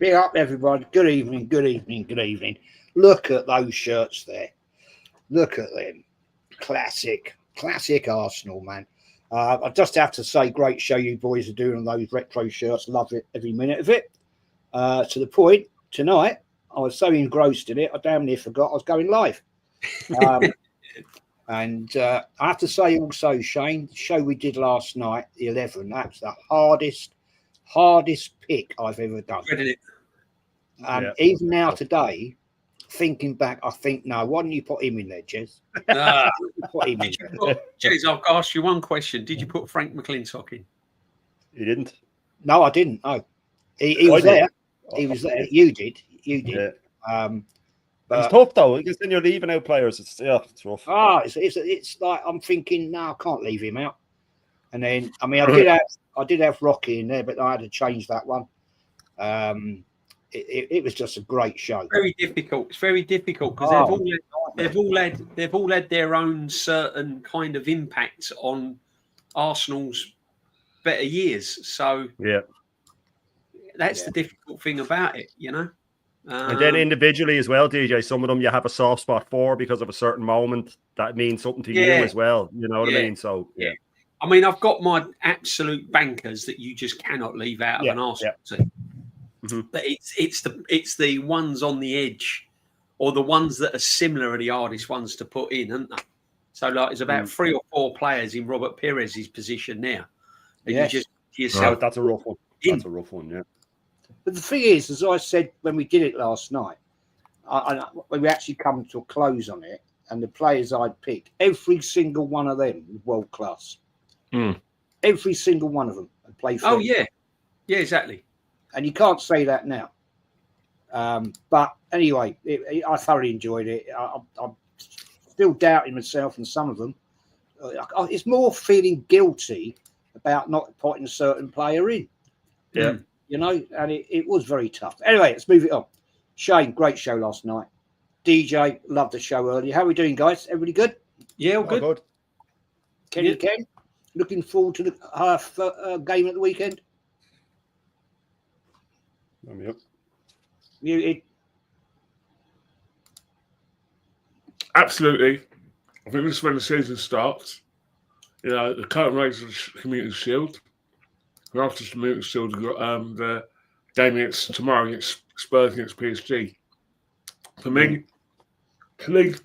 Big up, everybody. Good evening, good evening, good evening. Look at those shirts there. Look at them. Classic Arsenal, man. I just have to say, great show you boys are doing on those retro shirts. Love it, every minute of it. To the point, tonight, I was so engrossed in it, I damn near forgot I was going live. And I have to say also, Shane, the show we did last night, the 11, that's the hardest pick I've ever done. Even now today, thinking back, I think, no, why don't you put him in there, Jez? Jez, I'll ask you one question. Did you put Frank McClintock in? You didn't? No, I didn't. No. He was there. He was there. You did. Yeah. But it's tough though, because then you're leaving out players. It's rough. It's like I'm thinking, no, I can't leave him out. And then I did have Rocky in there, but I had to change that one. It was just a great show. Very difficult. It's very difficult because they've all had their own certain kind of impact on Arsenal's better years. So that's the difficult thing about it, you know. And then individually as well, DJ, some of them you have a soft spot for because of a certain moment that means something to you as well. You know what I mean? So I mean, I've got my absolute bankers that you just cannot leave out of an Arsenal team. Mm-hmm. But it's the ones on the edge, or the ones that are similar are the hardest ones to put in, aren't they? So like, it's about 3 or 4 players in Robert Perez's position now. And you just yourself. That's a rough one. That's a rough one, yeah. But the thing is, as I said when we did it last night, when we actually come to a close on it, and the players I'd picked, every single one of them was world class. Every single one of them had played for. Oh yeah, exactly. And you can't say that now. But anyway, I thoroughly enjoyed it. I'm still doubting myself in some of them. It's more feeling guilty about not putting a certain player in. Yeah. You know, and it was very tough. Anyway, let's move it on. Shane, great show last night. DJ, loved the show earlier. How are we doing, guys? Everybody good? Yeah, all good. Ken, looking forward to the game at the weekend? Yep. Muted. Absolutely. I think this is when the season starts. You know, the current race of the Community Shield. And after the Community Shield, we've got the game tomorrow against Spurs against PSG. For me, please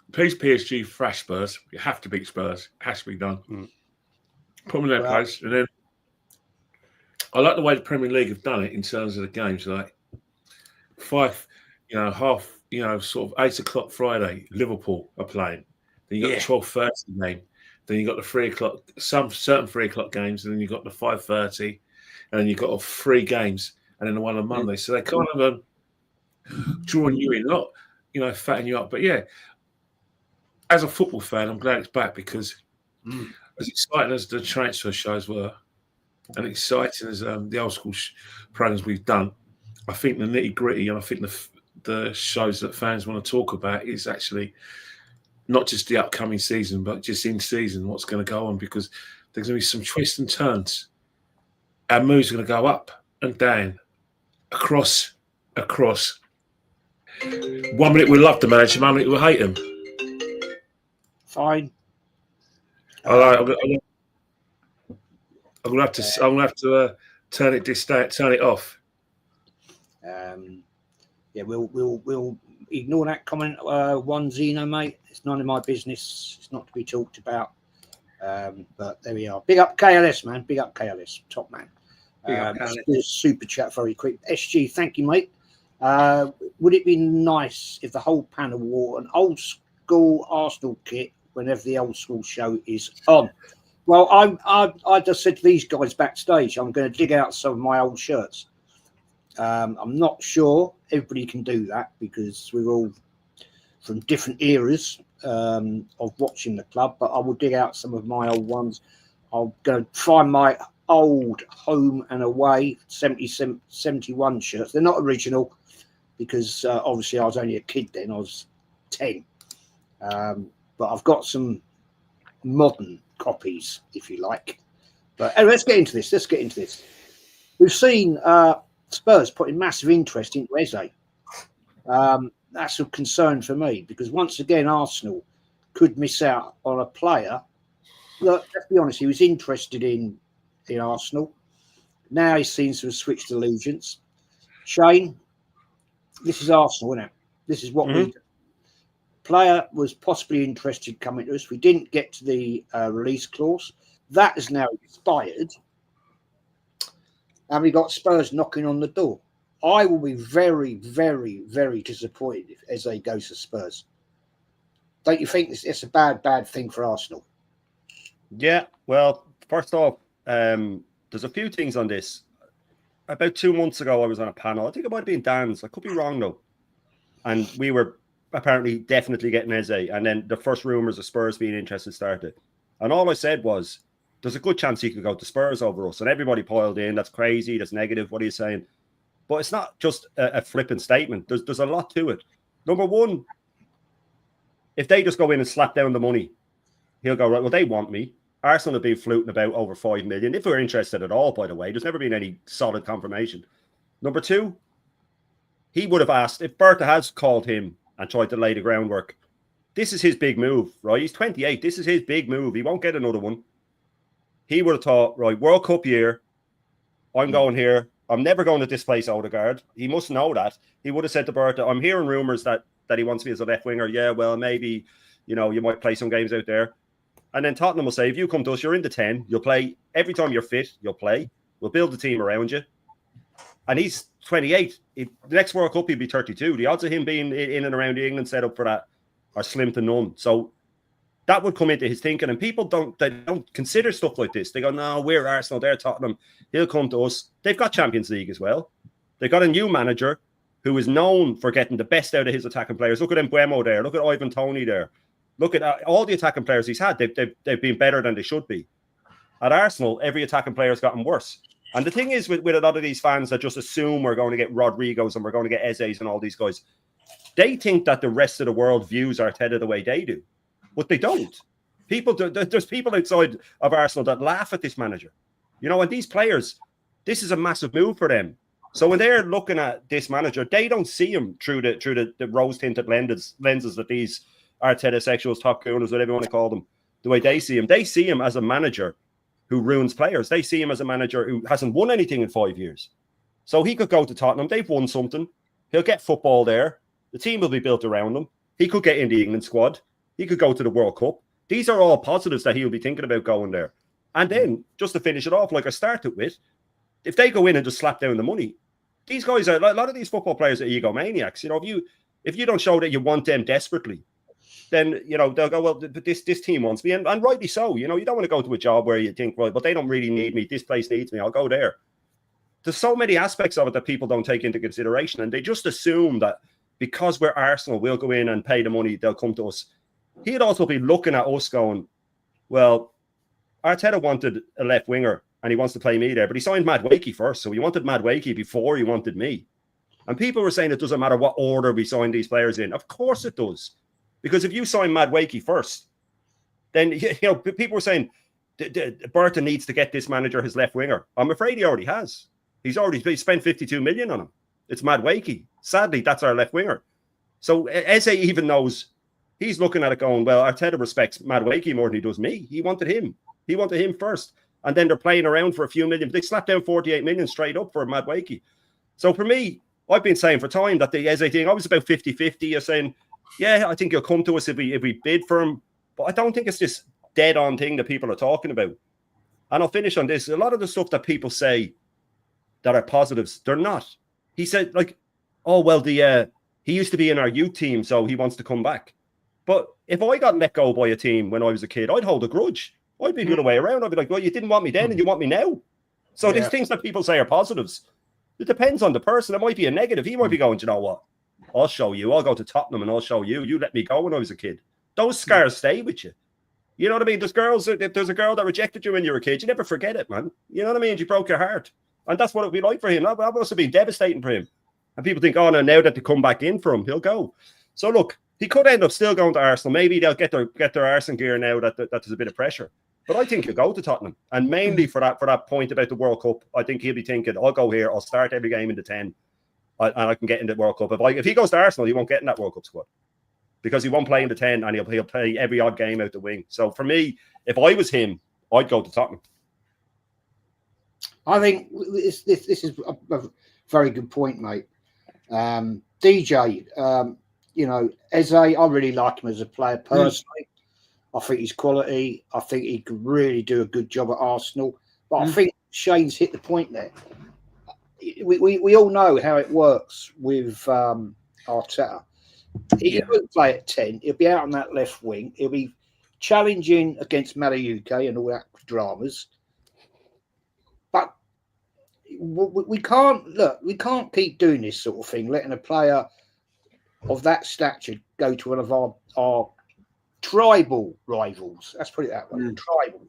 PSG, thrash Spurs. You have to beat Spurs. It has to be done. Put them in their place. And then I like the way the Premier League have done it in terms of the games. Like 5, half, sort of 8 o'clock Friday, Liverpool are playing. Then you got the 12:30 game. Then you got the 3 o'clock, some certain 3 o'clock games, and then you got the 5:30, and then you got 3 games, and then the one on Monday. So they kind of drawing you in, not fatten you up. But yeah, as a football fan, I'm glad it's back because as exciting as the transfer shows were, and exciting as the old school programs we've done, I think the nitty gritty, and I think the shows that fans want to talk about is actually not just the upcoming season, but just in season, what's going to go on, because there's going to be some twists and turns. Our moves are going to go up and down, across. 1 minute we love the manager, 1 minute we hate him. Fine. I'm gonna have to turn it off. We'll ignore that comment. One Zeno, mate. It's none of my business. It's not to be talked about. But there we are. Big up KLS, man. Big up KLS. Top man. Super chat very quick. SG, thank you, mate. Would it be nice if the whole panel wore an old school Arsenal kit whenever the old school show is on? Well, I just said to these guys backstage, I'm going to dig out some of my old shirts. I'm not sure everybody can do that because we're all from different eras of watching the club, but I will dig out some of my old ones. I'll go find my old home and away 71 shirts. They're not original because obviously I was only a kid then. I was 10. But I've got some modern copies, if you like. But anyway, let's get into this. We've seen Spurs putting massive interest into Eze. That's a concern for me because once again, Arsenal could miss out on a player. Look, let's be honest, he was interested in Arsenal. Now he seems to have switched allegiance. Shane, this is Arsenal, isn't it? This is what we do. Player was possibly interested coming to us. We didn't get to the release clause. That has now expired. And we got Spurs knocking on the door. I will be very, very, very disappointed if Eze goes to Spurs. Don't you think it's a bad thing for Arsenal? Yeah, well, first off, there's a few things on this. About 2 months ago, I was on a panel. I think it might have been Dan's. I could be wrong, though. And we were apparently definitely getting Eze. And then the first rumours of Spurs being interested started. And all I said was, there's a good chance he could go to Spurs over us. And everybody piled in. That's crazy. That's negative. What are you saying? But it's not just a flippant statement. There's a lot to it. Number one, if they just go in and slap down the money, he'll go, right, well, they want me. Arsenal have been fluting about over 5 million. If we're interested at all, by the way, there's never been any solid confirmation. Number two, he would have asked, if Berta has called him and tried to lay the groundwork, this is his big move, right? He's 28. This is his big move. He won't get another one. He would have thought, right, World Cup year, I'm going here. I'm never going to displace Odegaard. He must know that. He would have said to Berta, I'm hearing rumours that he wants me as a left winger. Yeah, well, maybe, you might play some games out there. And then Tottenham will say, if you come to us, you're in the 10. You'll play every time you're fit. You'll play. We'll build the team around you. And he's 28. The next World Cup, he'll be 32. The odds of him being in and around the England setup for that are slim to none. So that would come into his thinking. And people don't consider stuff like this. They go, no, we're Arsenal. They're Tottenham. He'll come to us. They've got Champions League as well. They've got a new manager who is known for getting the best out of his attacking players. Look at Mbeumo there. Look at Ivan Toney there. Look at all the attacking players he's had. They've been better than they should be. At Arsenal, every attacking player has gotten worse. And the thing is with a lot of these fans that just assume we're going to get Rodrigos and we're going to get Ezes and all these guys, they think that the rest of the world views Arteta the way they do. But they don't. There's people outside of Arsenal that laugh at this manager. And these players, this is a massive move for them. So when they're looking at this manager, they don't see him through the rose-tinted lenses that these Arteta sexuals, top gooners, whatever you want to call them, the way they see him. They see him as a manager who ruins players. They see him as a manager who hasn't won anything in 5 years. So he could go to Tottenham. They've won something. He'll get football there. The team will be built around him. He could get in the England squad. He could go to the World Cup. These are all positives that he'll be thinking about going there. And then, just to finish it off, like I started with, if they go in and just slap down the money, these guys are, a lot of these football players are egomaniacs. If you don't show that you want them desperately, then, they'll go, well, but this team wants me. And rightly so. You don't want to go to a job where you think, right, but they don't really need me. This place needs me. I'll go there. There's so many aspects of it that people don't take into consideration. And they just assume that because we're Arsenal, we'll go in and pay the money. They'll come to us. He'd also be looking at us going, well, Arteta wanted a left winger and he wants to play me there. But he signed Madueke first. So he wanted Madueke before he wanted me. And people were saying it doesn't matter what order we sign these players in. Of course it does. Because if you sign Madueke first, then, people were saying Berta needs to get this manager his left winger. I'm afraid he already has. He's spent 52 million on him. It's Madueke. Sadly, that's our left winger. So Eze even knows, he's looking at it going, well, Arteta respects Madueke more than he does me. He wanted him. He wanted him first. And then they're playing around for a few million. They slapped down 48 million straight up for Madueke. So for me, I've been saying for time that the Eze thing, I was about 50-50. You're saying, yeah, I think he'll come to us if we bid for him. But I don't think it's this dead-on thing that people are talking about. And I'll finish on this. A lot of the stuff that people say that are positives, they're not. He said, like, oh, well, he used to be in our youth team, so he wants to come back. But if I got let go by a team when I was a kid, I'd hold a grudge. I'd be the other way around. I'd be like, well, you didn't want me then and you want me now. So these things that people say are positives, it depends on the person. It might be a negative. He might be going, you know what? I'll show you. I'll go to Tottenham and I'll show you. You let me go when I was a kid. Those scars stay with you. You know what I mean? If there's a girl that rejected you when you were a kid, you never forget it, man. You know what I mean? She broke your heart. And that's what it would be like for him. That must have been devastating for him. And people think, oh, no, now that they come back in for him, he'll go. So look, he could end up still going to Arsenal. Maybe they'll get their arse in gear now that there's a bit of pressure. But I think he'll go to Tottenham, and mainly for that point about the World Cup. I think he'll be thinking, I'll go here, I'll start every game in the 10, and I can get in the World Cup. If he goes to Arsenal, he won't get in that World Cup squad because he won't play in the 10, and he'll play every odd game out the wing. So for me, if I was him, I'd go to Tottenham. I think this is a very good point, mate. DJ, Eze, I really like him as a player personally. I think he's quality. I think he could really do a good job at Arsenal. But I think Shane's hit the point there. We all know how it works with Arteta. He won't play at 10. He'll be out on that left wing. He'll be challenging against Madueke and all that dramas. But we can't keep doing this sort of thing, letting a player of that stature go to one of our tribal rivals. Let's put it that way. Tribal.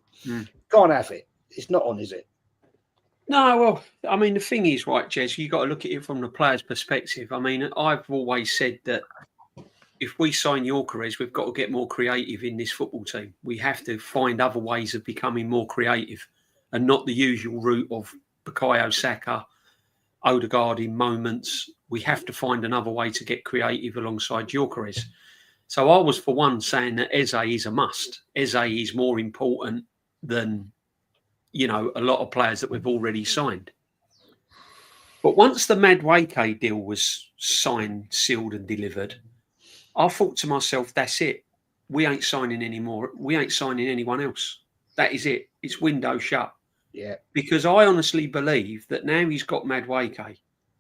Can't have it. It's not on, is it? No, well, I mean, the thing is, right, Jez, you've got to look at it from the player's perspective. I mean, I've always said that if we sign Gyökeres, we've got to get more creative in this football team. We have to find other ways of becoming more creative and not the usual route of Bukayo Saka, Odegaard in moments. We have to find another way to get creative alongside Gyökeres. So I was, for one, saying that Eze is a must. Eze is more important than, a lot of players that we've already signed. But once the Madueke deal was signed, sealed and delivered, I thought to myself, that's it. We ain't signing anymore. We ain't signing anyone else. That is it. It's window shut. Yeah. Because I honestly believe that now he's got Madueke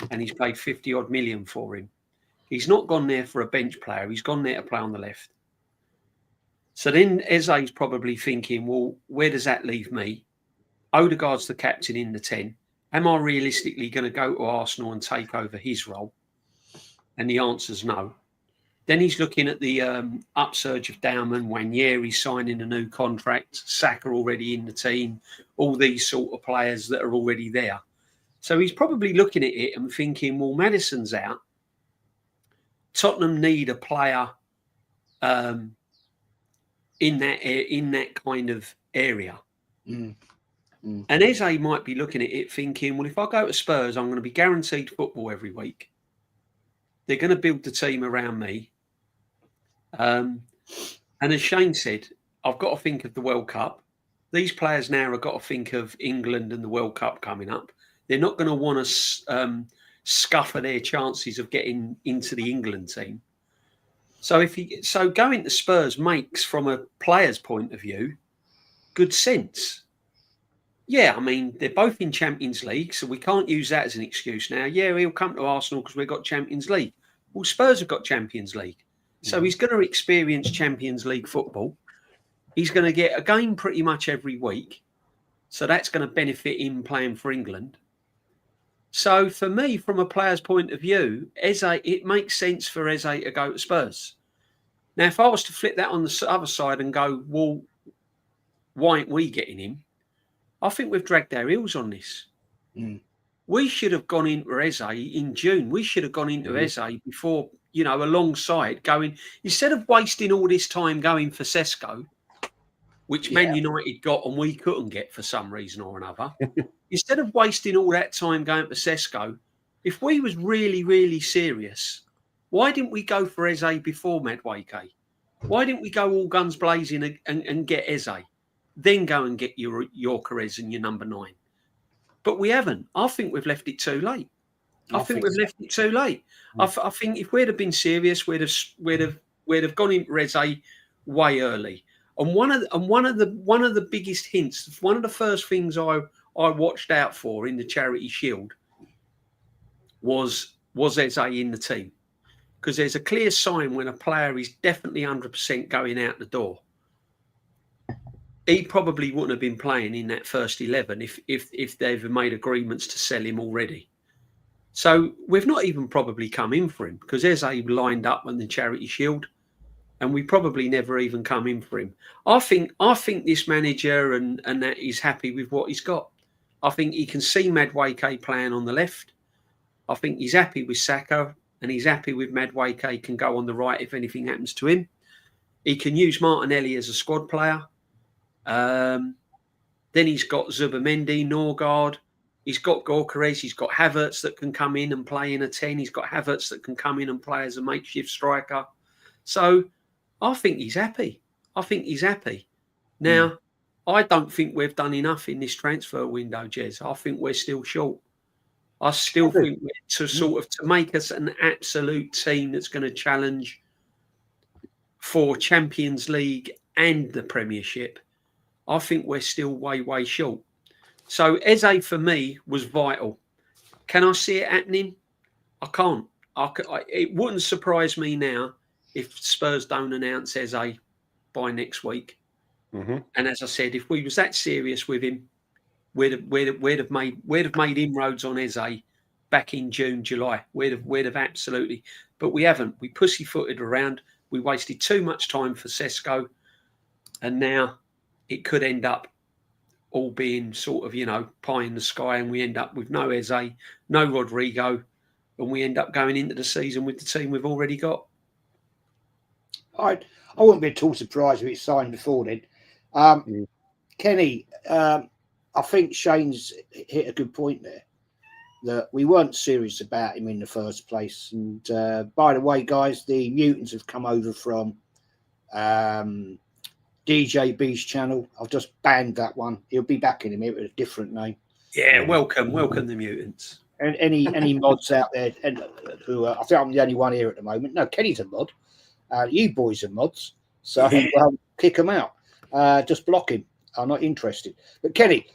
and he's paid 50 odd million for him. He's not gone there for a bench player. He's gone there to play on the left. So then Eze's probably thinking, well, where does that leave me? Odegaard's the captain in the 10. Am I realistically going to go to Arsenal and take over his role? And the answer's no. Then he's looking at the upsurge of Dauman, Wanyeri signing a new contract, Saka already in the team, all these sort of players that are already there. So he's probably looking at it and thinking, well, Maddison's out. Tottenham need a player in that kind of area. And Eze might be looking at it thinking, well, if I go to Spurs, I'm going to be guaranteed football every week. They're going to build the team around me. And as Shane said, I've got to think of the World Cup. These players now have got to think of England and the World Cup coming up. They're not going to want to scupper their chances of getting into the England team. So going to Spurs makes, from a player's point of view, good sense. Yeah, I mean, they're both in Champions League, so we can't use that as an excuse now. Yeah, he'll come to Arsenal because we've got Champions League. Well, Spurs have got Champions League. So he's going to experience Champions League football. He's going to get a game pretty much every week. So that's going to benefit him playing for England. So for me, from a player's point of view, it makes sense for Eze to go to Spurs. Now, if I was to flip that on the other side and go, well, why aren't we getting him? I think we've dragged our heels on this. We should have gone into Eze in June. We should have gone into Eze before, alongside going, instead of wasting all this time going for Sesko, which Man United got and we couldn't get for some reason or another. Instead of wasting all that time going for Sesko, if we was really, really serious, why didn't we go for Eze before Madueke? Why didn't we go all guns blazing and get Eze? Then go and get your Gyökeres and your number 9. But we haven't. I think we've left it too late. I think we've left it too late. I think if we'd have been serious, we'd have gone into Eze way early. And one of the biggest hints, one of the first things I watched out for in the Charity Shield was Eze in the team, because there's a clear sign when a player is definitely 100% going out the door. He probably wouldn't have been playing in that first 11 if they've made agreements to sell him already. So we've not even probably come in for him, because Eze lined up on the Charity Shield, and we probably never even come in for him. I think this manager and that is happy with what he's got. I think he can see Madueke playing on the left. I think he's happy with Saka, and he's happy with Madueke can go on the right if anything happens to him. He can use Martinelli as a squad player. Then he's got Zubamendi, Norgard. He's got Gyökeres. He's got Havertz that can come in and play in a 10. He's got Havertz that can come in and play as a makeshift striker. So I think he's happy. Now, I don't think we've done enough in this transfer window, Jez. I think we're still short. I still think to make us an absolute team that's going to challenge for Champions League and the Premiership. I think we're still way, way short. So Eze for me was vital. Can I see it happening? I can't. It wouldn't surprise me now if Spurs don't announce Eze by next week. Mm-hmm. And as I said, if we was that serious with him, we'd have made inroads on Eze back in June, July. We'd have absolutely, but we haven't. We pussyfooted around. We wasted too much time for Sesko, and now it could end up all being sort of, pie in the sky, and we end up with no Eze, no Rodrigo, and we end up going into the season with the team we've already got. I wouldn't be at all surprised if it's signed before then. Kenny, I think Shane's hit a good point there, that we weren't serious about him in the first place. And by the way, guys, the Mutants have come over from DJ B's channel. I've just banned that one. He'll be back in a minute with a different name. Yeah, welcome the Mutants. And any mods out there, and who I think I'm the only one here at the moment. No, Kenny's a mod. You boys are mods, so kick them out. Just block him. I'm not interested. But Kenny,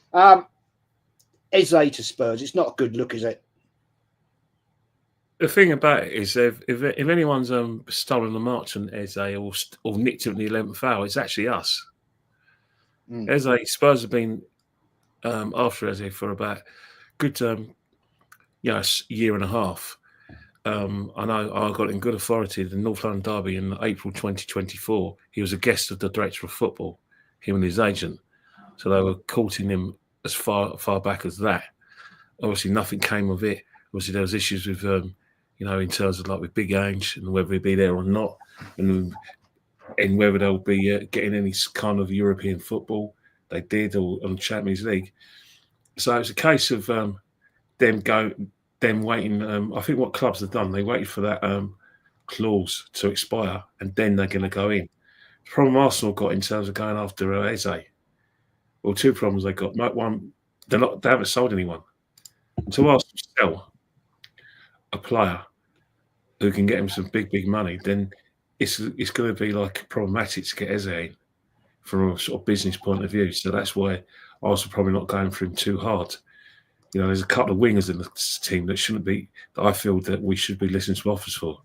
Eze to Spurs, it's not a good look, is it? The thing about it is, if anyone's stolen the march on Eze or nicked him in the 11th hour, it's actually us. Eze, Spurs have been after Eze for about good, year and a half. I know I got in good authority the North London Derby in April 2024. He was a guest of the director of football, him and his agent. So they were courting him as far back as that. Obviously, nothing came of it. Obviously, there was issues with, in terms of with Big Ange and whether he'd be there or not, and whether they'll be getting any kind of European football. They did, or on Champions League. So it's a case of them waiting. I think what clubs have done, they waited for that clause to expire, and then they're going to go in. The problem Arsenal got in terms of going after Eze, well, two problems they got. One, they haven't sold anyone. Until Arsenal sell a player who can get him some big money, then it's going to be problematic to get Eze in from a sort of business point of view. So that's why Arsenal probably not going for him too hard. There's a couple of wingers in the team that I feel that we should be listening to offers for.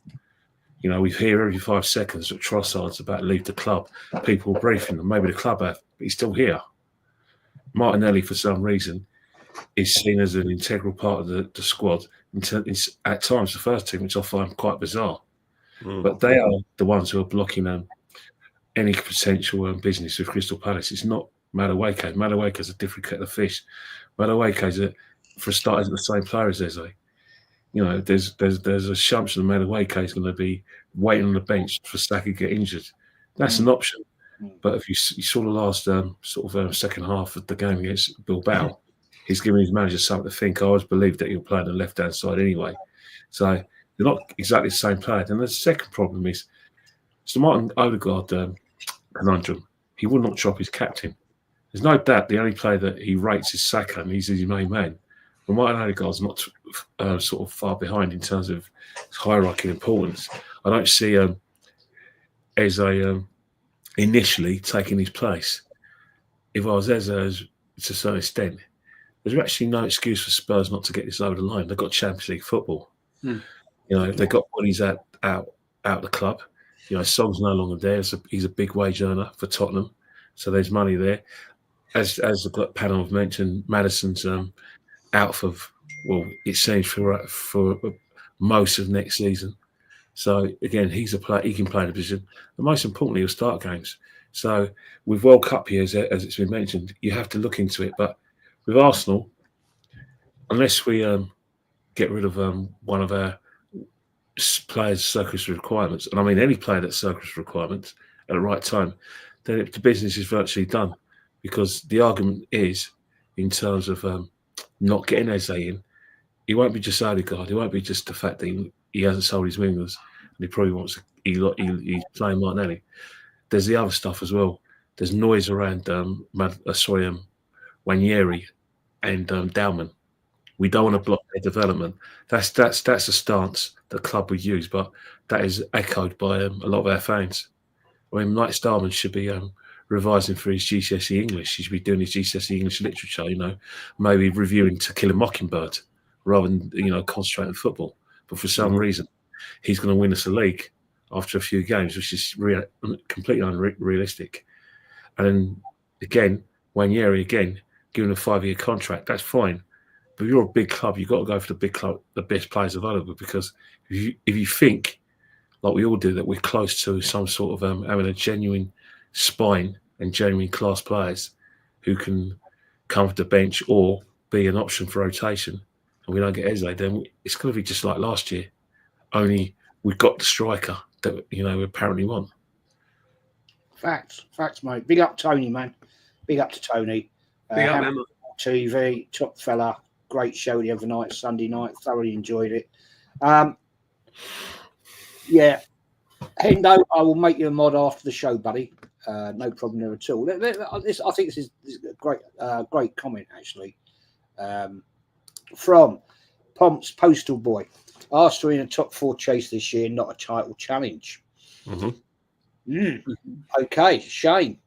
We hear every 5 seconds that Trossard's about to leave the club. People briefing them. Maybe the club have, but he's still here. Martinelli, for some reason, is seen as an integral part of the squad. At times, the first team, which I find quite bizarre. But they are the ones who are blocking any potential business with Crystal Palace. It's not Madueke. Madueke's a different kettle of fish. Madueke's for starters, the same player as Eze. There's assumption that Madueke is going to be waiting on the bench for Saka to get injured. That's an option. But if you saw the last second half of the game against Bilbao, he's giving his manager something to think. I always believed that he'll play on the left-hand side anyway. So they're not exactly the same player. And the second problem is, it's the Martin Odegaard conundrum. He will not drop his captain. There's no doubt the only player that he rates is Saka, and he's his main man. But Martin Odegaard's not sort of far behind in terms of hierarchy and importance. I don't see Eze initially taking his place. If I was Eze to a certain extent, there's actually no excuse for Spurs not to get this over the line. They've got Champions League football. They've got bodies out the club. Song's no longer there. He's a big wage earner for Tottenham, so there's money there. As the panel have mentioned, Maddison's out for, it seems for most of next season. So again, he's a player. He can play in a position, and most importantly, he'll start games. So with World Cup years, as it's been mentioned, you have to look into it. But with Arsenal, unless we get rid of one of our players' circus requirements, and I mean any player that's circus requirements at the right time, then the business is virtually done. because the argument is, in terms of not getting Eze in, he won't be just Odegaard. It won't be just the fact that he hasn't sold his wingers, and he probably wants he's playing Martinelli. There's the other stuff as well. There's noise around Wanyeri and Dowman. We don't want to block their development. That's a stance the club would use, but that is echoed by a lot of our fans. I mean, Mike Starman should be revising for his GCSE English. He should be doing his GCSE English literature, maybe reviewing To Kill a Mockingbird rather than, concentrating on football. But for some reason, he's going to win us a league after a few games, which is completely unrealistic. And then, again, Wanyeri, given a 5-year contract, that's fine. But if you're a big club, you've got to go for the big club, the best players available, because if you think, like we all do, that we're close to some sort of having a genuine spine and genuine class players who can come off the bench or be an option for rotation, and we don't get Eze, then it's going to be just like last year. Only we've got the striker that we apparently want. Facts, mate. Big up Tony, man. Big up to Tony. Big up Emma. TV, top fella. Great show the other night, Sunday night. Thoroughly enjoyed it. Yeah, Hendo, I will make you a mod after the show, buddy. No problem there at all. I think this is a great comment, actually. From Pomp's Postal Boy. Arsenal in a top 4 chase this year, not a title challenge. Okay, Shane.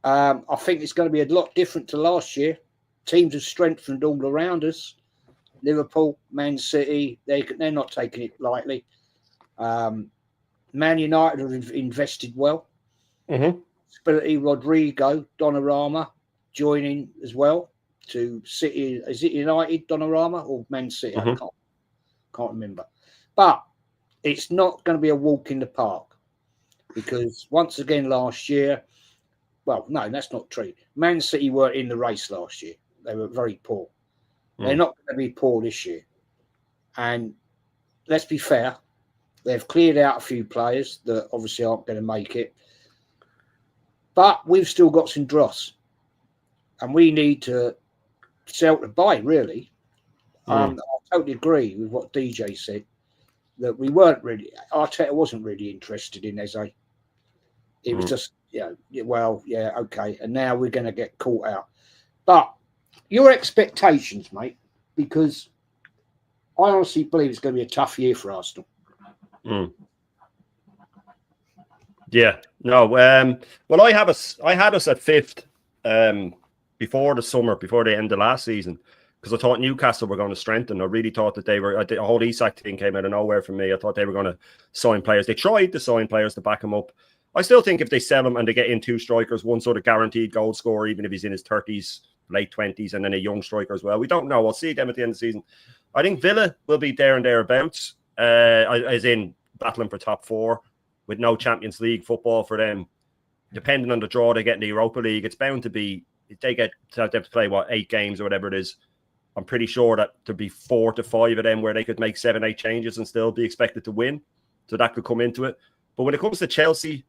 I think it's going to be a lot different to last year. Teams have strengthened all around us. Liverpool, Man City, they're not taking it lightly. Man United have invested well. Stability, Rodrigo, Donnarumma joining as well to City. Is it United, Donnarumma, or Man City? I can't remember. But it's not going to be a walk in the park, because once again last year, well, no, that's not true. Man City weren't in the race last year. They were very poor. They're not going to be poor this year. And let's be fair, they've cleared out a few players that obviously aren't going to make it. But we've still got some dross. And we need to sell to buy, really. I totally agree with what DJ said, that Arteta wasn't really interested in Eze. It was just, okay. And now we're going to get caught out. But your expectations, mate, because I honestly believe it's going to be a tough year for Arsenal. Yeah, no. Well, I had us at 5th before the summer, before the end of last season, because I thought Newcastle were going to strengthen. I really thought that they were. A whole Isak thing came out of nowhere for me. I thought they were going to sign players. They tried to sign players to back them up. I still think if they sell him and they get in 2 strikers, one sort of guaranteed goal scorer, even if he's in his 30s, late 20s, and then a young striker as well. We don't know. I'll see them at the end of the season. I think Villa will be there and thereabouts, as in battling for top 4 with no Champions League football for them. Depending on the draw they get in the Europa League, it's bound to be, if they have to play, 8 games or whatever it is. I'm pretty sure that there'd be 4 to 5 of them where they could make 7, 8 changes and still be expected to win. So that could come into it. But when it comes to Chelsea,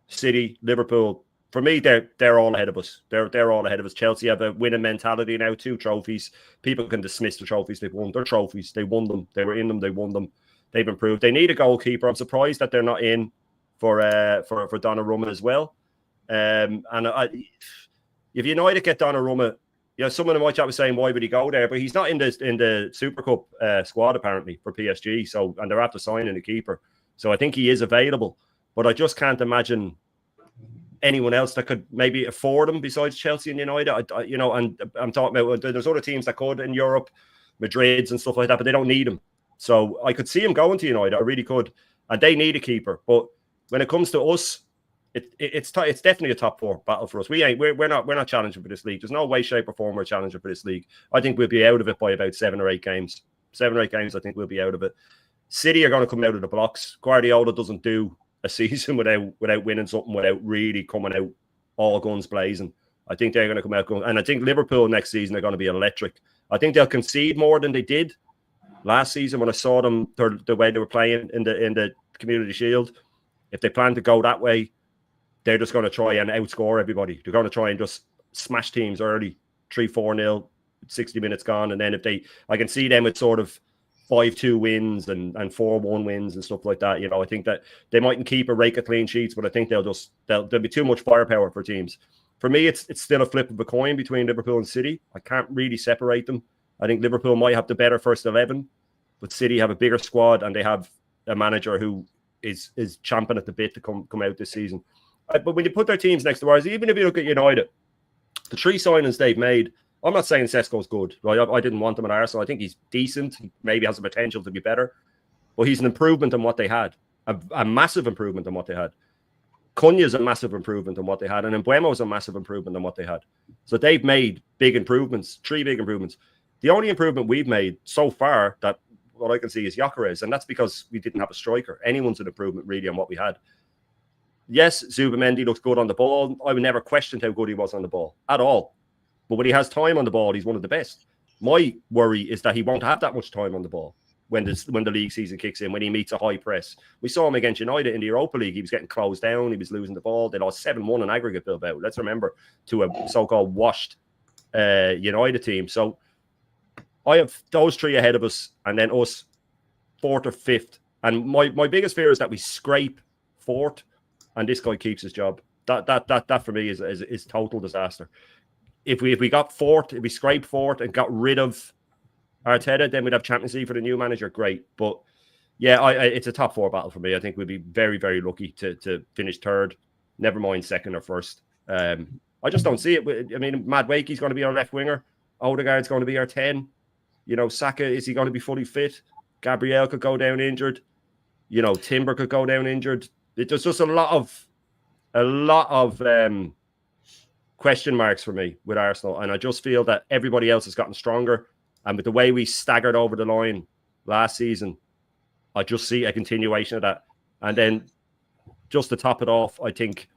City, Liverpool, for me, they're all ahead of us. They're all ahead of us. Chelsea have a winning mentality now. 2 trophies. People can dismiss the trophies they've won. They're trophies. They won them. They were in them. They won them. They've improved. They need a goalkeeper. I'm surprised that they're not in for Donnarumma as well. If United get Donnarumma, someone in my chat was saying, why would he go there? But he's not in the Super Cup squad apparently for PSG. So, and they're after signing a keeper. So I think he is available. But I just can't imagine anyone else that could maybe afford him besides Chelsea and United. And I'm talking about there's other teams that could in Europe, Madrid's and stuff like that, but they don't need him. So I could see him going to United. I really could. And they need a keeper. But when it comes to us, it's definitely a top 4 battle for us. We're not challenging for this league. There's no way, shape, or form we're challenging for this league. I think we'll be out of it by about 7 or 8 games. 7 or 8 games, I think we'll be out of it. City are going to come out of the blocks. Guardiola doesn't do a season without winning something, without really coming out all guns blazing. I think they're going to come out going, and I think Liverpool next season are going to be electric. I think they'll concede more than they did last season when I saw them the way they were playing in the Community Shield. If they plan to go that way, they're just going to try and outscore everybody. They're going to try and just smash teams early, 3-4-0, 60 minutes gone. And then I can see them with sort of 5-2 wins and 4-1 wins and stuff like that. I think that they mightn't keep a rake of clean sheets, but I think there'll be too much firepower for teams. For me, it's still a flip of a coin between Liverpool and City. I can't really separate them. I think Liverpool might have the better first 11, but City have a bigger squad and they have a manager who is champing at the bit to come out this season. But when you put their teams next to ours, even if you look at United, the 3 signings they've made, I'm not saying Sesko's good. Right? I didn't want him at Arsenal. I think he's decent. He maybe has the potential to be better. But he's an improvement on what they had. A massive improvement on what they had. Cunha's a massive improvement on what they had. And Mbeumo's a massive improvement on what they had. So they've made big improvements, 3 big improvements. The only improvement we've made so far that what I can see is Gyökeres. And that's because we didn't have a striker. Anyone's an improvement really on what we had. Yes, Zubimendi looks good on the ball. I would never question how good he was on the ball at all. But when he has time on the ball, he's one of the best. My worry is that he won't have that much time on the ball when the league season kicks in, when he meets a high press. We saw him against United in the Europa League. He was getting closed down. He was losing the ball. They lost 7-1 in aggregate, Bilbao. Let's remember, to a so-called washed United team. So I have those 3 ahead of us, and then us 4th or 5th. And my biggest fear is that we scrape 4th, and this guy keeps his job. That for me is total disaster. If we got 4th, if we scraped 4th and got rid of Arteta, then we'd have Champions League for the new manager. Great. But yeah, it's a top 4 battle for me. I think we'd be very, very lucky to finish 3rd, never mind 2nd or 1st. I just don't see it. I mean, Madueke's going to be our left winger. Odegaard's going to be our 10. Saka, is he going to be fully fit? Gabriel could go down injured. Timber could go down injured. There's just a lot of question marks for me with Arsenal, and I just feel that everybody else has gotten stronger. And with the way we staggered over the line last season, I just see a continuation of that. And then just to top it off, I think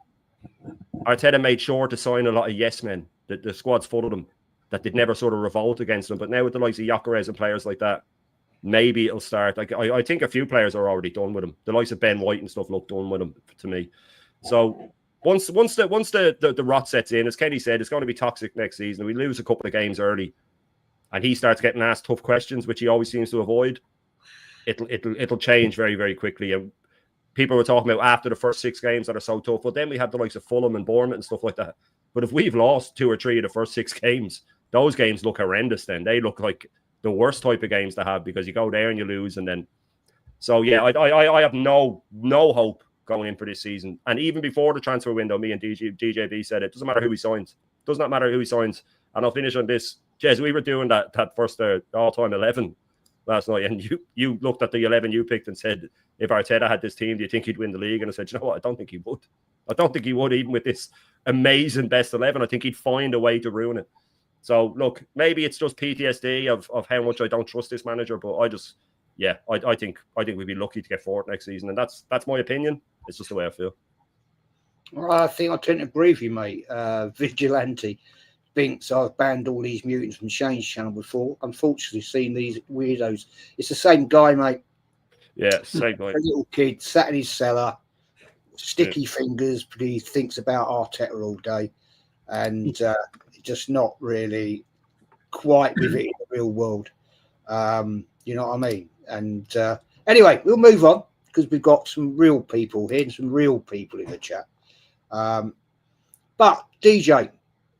Arteta made sure to sign a lot of yes men. The squad's full of them that they'd never sort of revolt against them. But now with the likes of Gyökeres and players like that, maybe it'll start. Like I think a few players are already done with him. The likes of Ben White and stuff look done with him to me. So once the rot sets in, as Kenny said, it's going to be toxic next season. We lose a couple of games early, and he starts getting asked tough questions, which he always seems to avoid. It'll change very, very quickly. And people were talking about after the first 6 games that are so tough. But then we have the likes of Fulham and Bournemouth and stuff like that. But if we've lost 2 or 3 of the first 6 games, those games look horrendous. Then they look like the worst type of games to have, because you go there and you lose, and then. So yeah, I have no hope going in for this season. And even before the transfer window, me and DJB said it doesn't matter who he signs. Does not matter who he signs. And I'll finish on this. Jez, we were doing that first all-time 11 last night, and you looked at the 11 you picked and said, if Arteta had this team, do you think he'd win the league? And I said, you know what? I don't think he would. I don't think he would, even with this amazing best 11. I think he'd find a way to ruin it. So look, maybe it's just PTSD of how much I don't trust this manager, but I think we'd be lucky to get 4th next season, and that's my opinion. It's just the way I feel. Well, I think I tend to agree with you, mate. Vigilante thinks I've banned all these mutants from Shane's channel before. Unfortunately, seen these weirdos. It's the same guy, mate. Yeah, same guy. A little kid sat in his cellar, sticky fingers, but he thinks about Arteta all day, and just not really quite with it in the real world. You know what I mean? And anyway, we'll move on, because we've got some real people here and some real people in the chat. But DJ,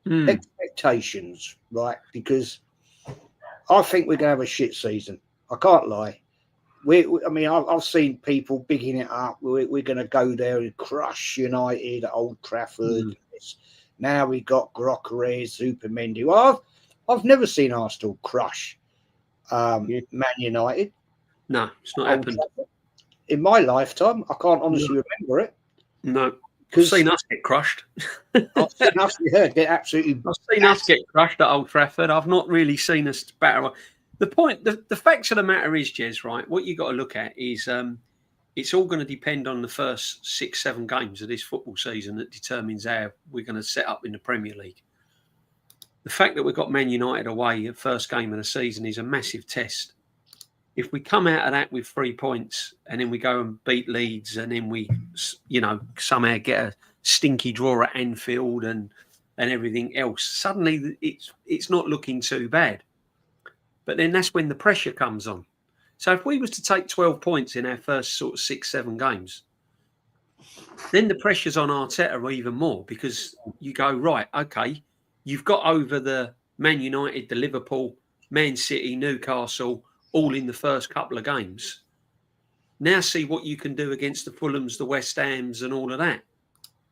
expectations, right? Because I think we're going to have a shit season. I can't lie. I've seen people bigging it up. We're going to go there and crush United at Old Trafford. Now we've got Gyökeres, Zubimendi. Well, I've never seen Arsenal crush Man United. No, it's not happened. In my lifetime, I can't honestly remember it. No. I've seen us get crushed. I've seen us get absolutely. I've seen us get crushed at Old Trafford. I've not really seen us batter. The facts of the matter is, Jez, right? What you got to look at is it's all going to depend on the first 6-7 games of this football season that determines how we're going to set up in the Premier League. The fact that we've got Man United away at first game of the season is a massive test. If we come out of that with 3 points and then we go and beat Leeds and then we, somehow get a stinky draw at Anfield and and everything else, suddenly it's not looking too bad. But then that's when the pressure comes on. So if we was to take 12 points in our first sort of 6-7 games, then the pressure's on Arteta even more, because you go, right, okay, you've got over the Man United, the Liverpool, Man City, Newcastle, all in the first couple of games. Now see what you can do against the Fulhams, the West Hams, and all of that.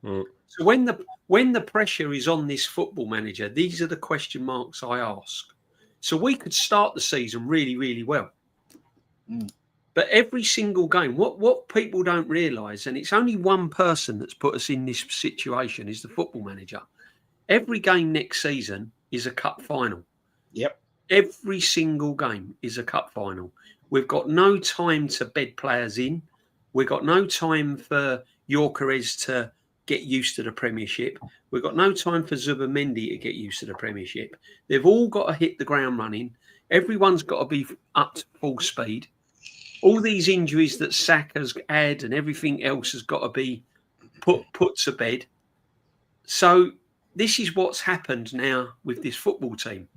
So when the pressure is on this football manager, these are the question marks I ask. So we could start the season really, really well. But every single game, what people don't realise, and it's only one person that's put us in this situation, is the football manager. Every game next season is a cup final. Yep. Every single game is a cup final. We've got no time to bed players in. We've got no time for Gyökeres to get used to the Premiership. We've got no time for Zubimendi to get used to the Premiership. They've all got to hit the ground running. Everyone's got to be up to full speed. All these injuries that Saka's had and everything else has got to be put to bed. So this is what's happened now with this football team.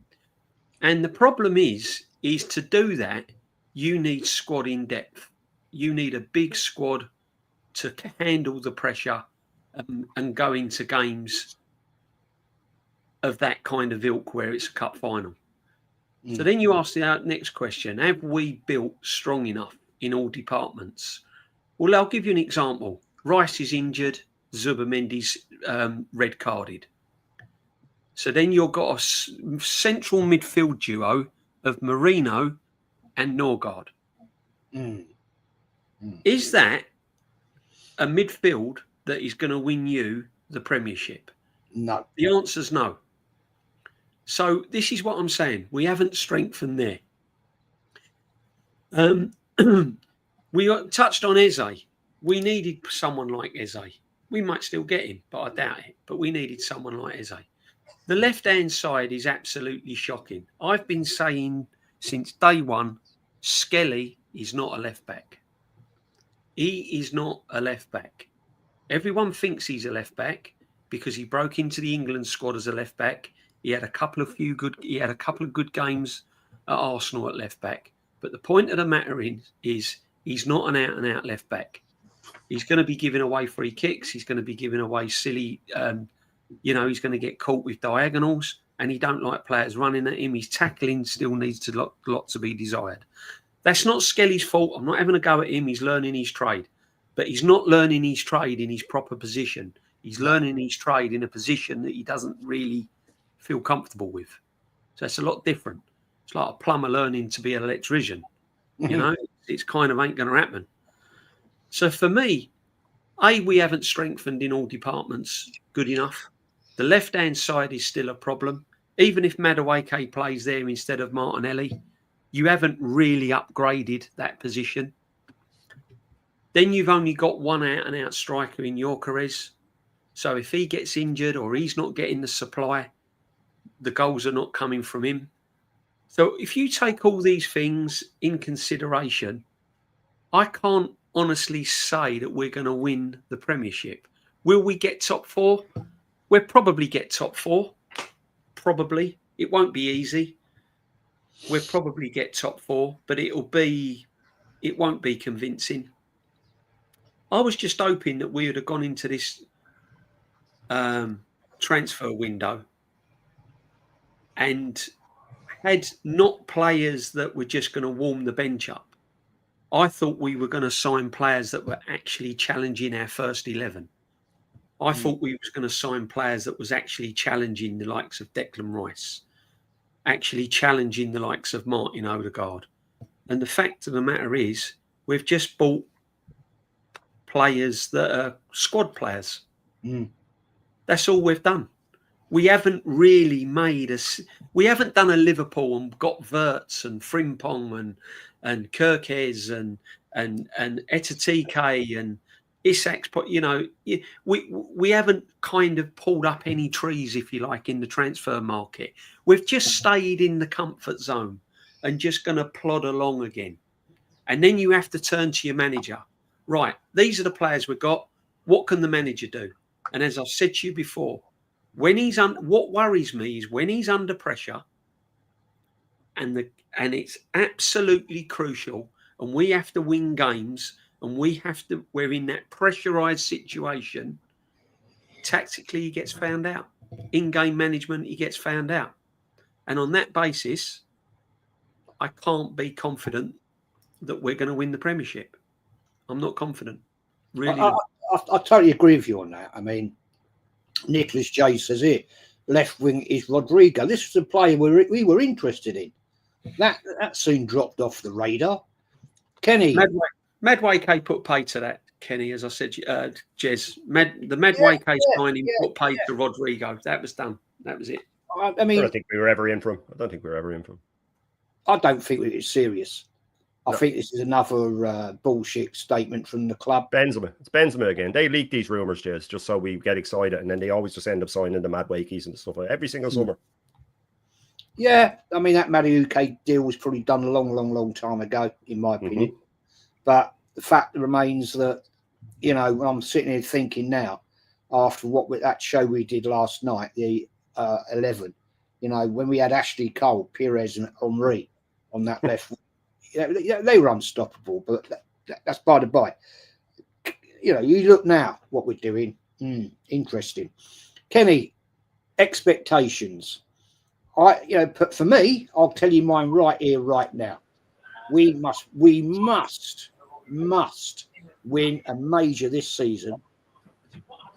And the problem is to do that, you need squad in depth. You need a big squad to handle the pressure and go into games of that kind of ilk where it's a cup final. So then you ask the next question, have we built strong enough in all departments? Well, I'll give you an example. Rice is injured, Zubimendi's red carded. So then you've got a central midfield duo of Merino and Norgard. Is that a midfield that is going to win you the Premiership? No. The answer's no. So this is what I'm saying. We haven't strengthened there. We touched on Eze. We needed someone like Eze. We might still get him, but I doubt it. But we needed someone like Eze. The left-hand side is absolutely shocking. I've been saying since day one, Skelly is not a left-back. He is not a left-back. Everyone thinks he's a left-back because he broke into the England squad as a left-back. He had a couple of good games at Arsenal at left-back. But the point of the matter is he's not an out-and-out left-back. He's going to be giving away free kicks. He's going to be giving away silly... he's going to get caught with diagonals, and he don't like players running at him. His tackling still needs a lot to be desired. That's not Skelly's fault. I'm not having a go at him. He's learning his trade. But he's not learning his trade in his proper position. He's learning his trade in a position that he doesn't really feel comfortable with. So it's a lot different. It's like a plumber learning to be an electrician. It's kind of ain't going to happen. So for me, we haven't strengthened in all departments good enough. The left-hand side is still a problem. Even if Madueke plays there instead of Martinelli, you haven't really upgraded that position. Then you've only got one out-and-out striker in Gyökeres. So if he gets injured or he's not getting the supply, the goals are not coming from him. So if you take all these things in consideration, I can't honestly say that we're going to win the Premiership. Will we get top four? We'll probably get top four. Probably. It won't be easy. We'll probably get top four, but it won't be convincing. I was just hoping that we would have gone into this transfer window and had not players that were just going to warm the bench up. I thought we were going to sign players that were actually challenging our first 11. I thought we was going to sign players that was actually challenging the likes of Declan Rice, actually challenging the likes of Martin Odegaard. And the fact of the matter is, we've just bought players that are squad players. That's all we've done. We haven't really we haven't done a Liverpool and got Wirtz and Frimpong and Kirkes and Etatike and Isak's, we haven't kind of pulled up any trees, if you like, in the transfer market. We've just stayed in the comfort zone and just going to plod along again. And then you have to turn to your manager. Right, these are the players we've got. What can the manager do? And as I've said to you before, What worries me is when he's under pressure, and it's absolutely crucial, and we have to win games, and we're in that pressurized situation. Tactically, he gets found out. In-game management, he gets found out, and on that basis, I can't be confident that we're going to win the Premiership. I'm not confident. Really, I totally agree with you on that. I mean, Nicholas J says here, left wing is Rodrigo. This was a player we were interested in. That soon dropped off the radar. Kenny. Madueke put paid to that, Kenny, as I said, Jez. The Madueke signing put paid to Rodrigo. That was done. That was it. I mean, I don't think we were ever in for him. I don't think it was serious. I think this is another bullshit statement from the club. Benzema. It's Benzema again. They leak these rumours, Jez, just so we get excited, and then they always just end up signing the Maduekes and stuff like that every single summer. Yeah, I mean, that Madueke deal was probably done a long time ago, in my opinion. But the fact remains that, when I'm sitting here thinking now, after that show we did last night, the 11, when we had Ashley Cole, Pires and Henry on that left, they were unstoppable, but that's by the by. You look now what we're doing. Interesting. Kenny, expectations. But for me, I'll tell you mine right here, right now. We must win a major this season.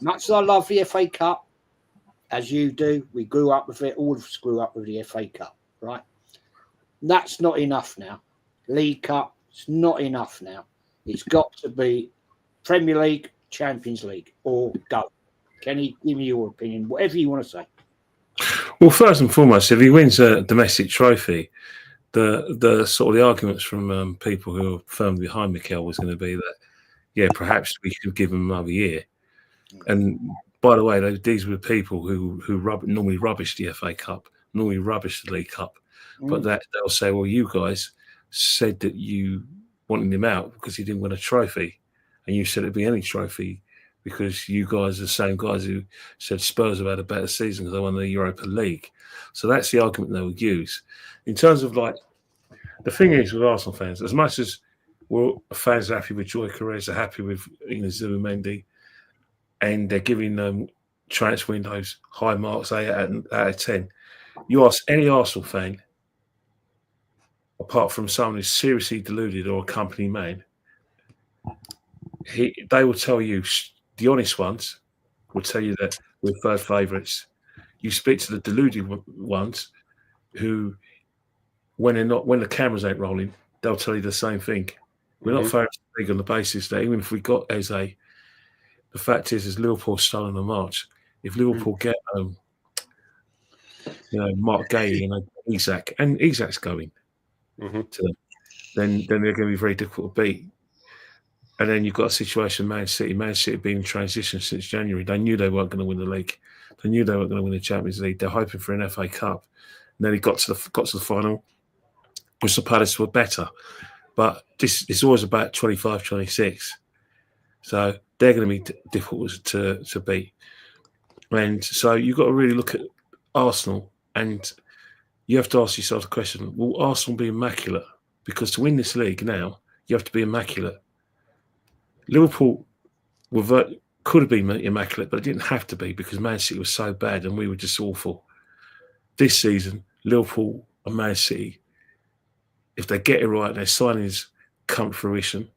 Much as I love the FA Cup, as you do, we grew up with it. All of us grew up with the FA Cup, right? That's not enough now. League Cup, it's not enough now. It's got to be Premier League, Champions League, or go. Kenny, give me your opinion, whatever you want to say. Well, first and foremost, if he wins a domestic trophy, the sort of the arguments from people who are firmly behind Mikel was going to be that, perhaps we could give him another year. And by the way, these were the people who normally rubbish the FA Cup, normally rubbish the League Cup, but that they'll say, well, you guys said that you wanted him out because he didn't win a trophy, and you said it'd be any trophy, because you guys are the same guys who said Spurs have had a better season because they won the Europa League. So that's the argument they would use. In terms of the thing is with Arsenal fans, as much as fans are happy with Joy Carrez, are happy with Zubimendi, and they're giving them transfer windows high marks, 8 out of 10. You ask any Arsenal fan, apart from someone who's seriously deluded or a company man, they will tell you, the honest ones will tell you that we're third favourites. You speak to the deluded ones who, when the cameras ain't rolling, they'll tell you the same thing. We're not favourites league on the basis that even if we got Eze, the fact is Liverpool stolen the march. If Liverpool get Mark Gay and Isak's going to them, then they're going to be very difficult to beat. And then you've got a situation, Man City being in transition since January. They knew they weren't going to win the league. They knew they weren't going to win the Champions League. They're hoping for an FA Cup. And then he got to the final, which the Palace were better. But it's always about 25, 26. So they're going to be difficult to beat. And so you've got to really look at Arsenal, and you have to ask yourself the question, will Arsenal be immaculate? Because to win this league now, you have to be immaculate. Liverpool could have been immaculate, but it didn't have to be because Man City was so bad and we were just awful. This season, Liverpool and Man City, if they get it right, their signings come to fruition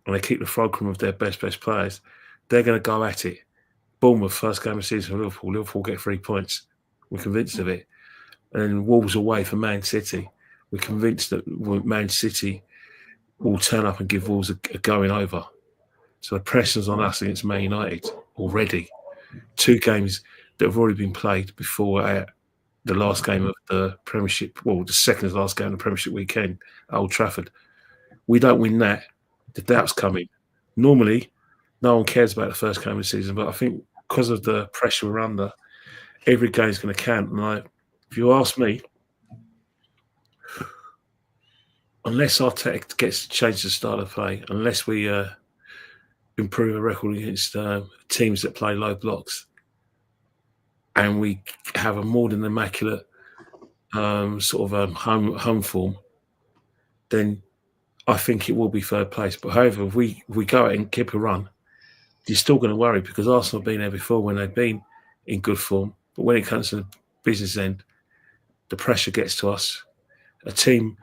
and they keep the fulcrum of their best players, they're going to go at it. Bournemouth, first game of the season for Liverpool. Liverpool get 3 points. We're convinced of it. And then Wolves away for Man City. We're convinced that Man City will turn up and give Wolves a going over. So the pressure's on us against Man United already. 2 games that have already been played before the last game of the Premiership, the second to last game of the Premiership weekend at Old Trafford. We don't win that, the doubt's coming. Normally, no one cares about the first game of the season, but I think because of the pressure we're under, every game's going to count. And if you ask me, unless Arteta gets to change the style of play, unless we improve a record against teams that play low blocks, and we have a more than immaculate home form, then I think it will be third place. But however, if we go out and keep a run, you're still going to worry, because Arsenal have been there before when they've been in good form. But when it comes to the business end, the pressure gets to us. A team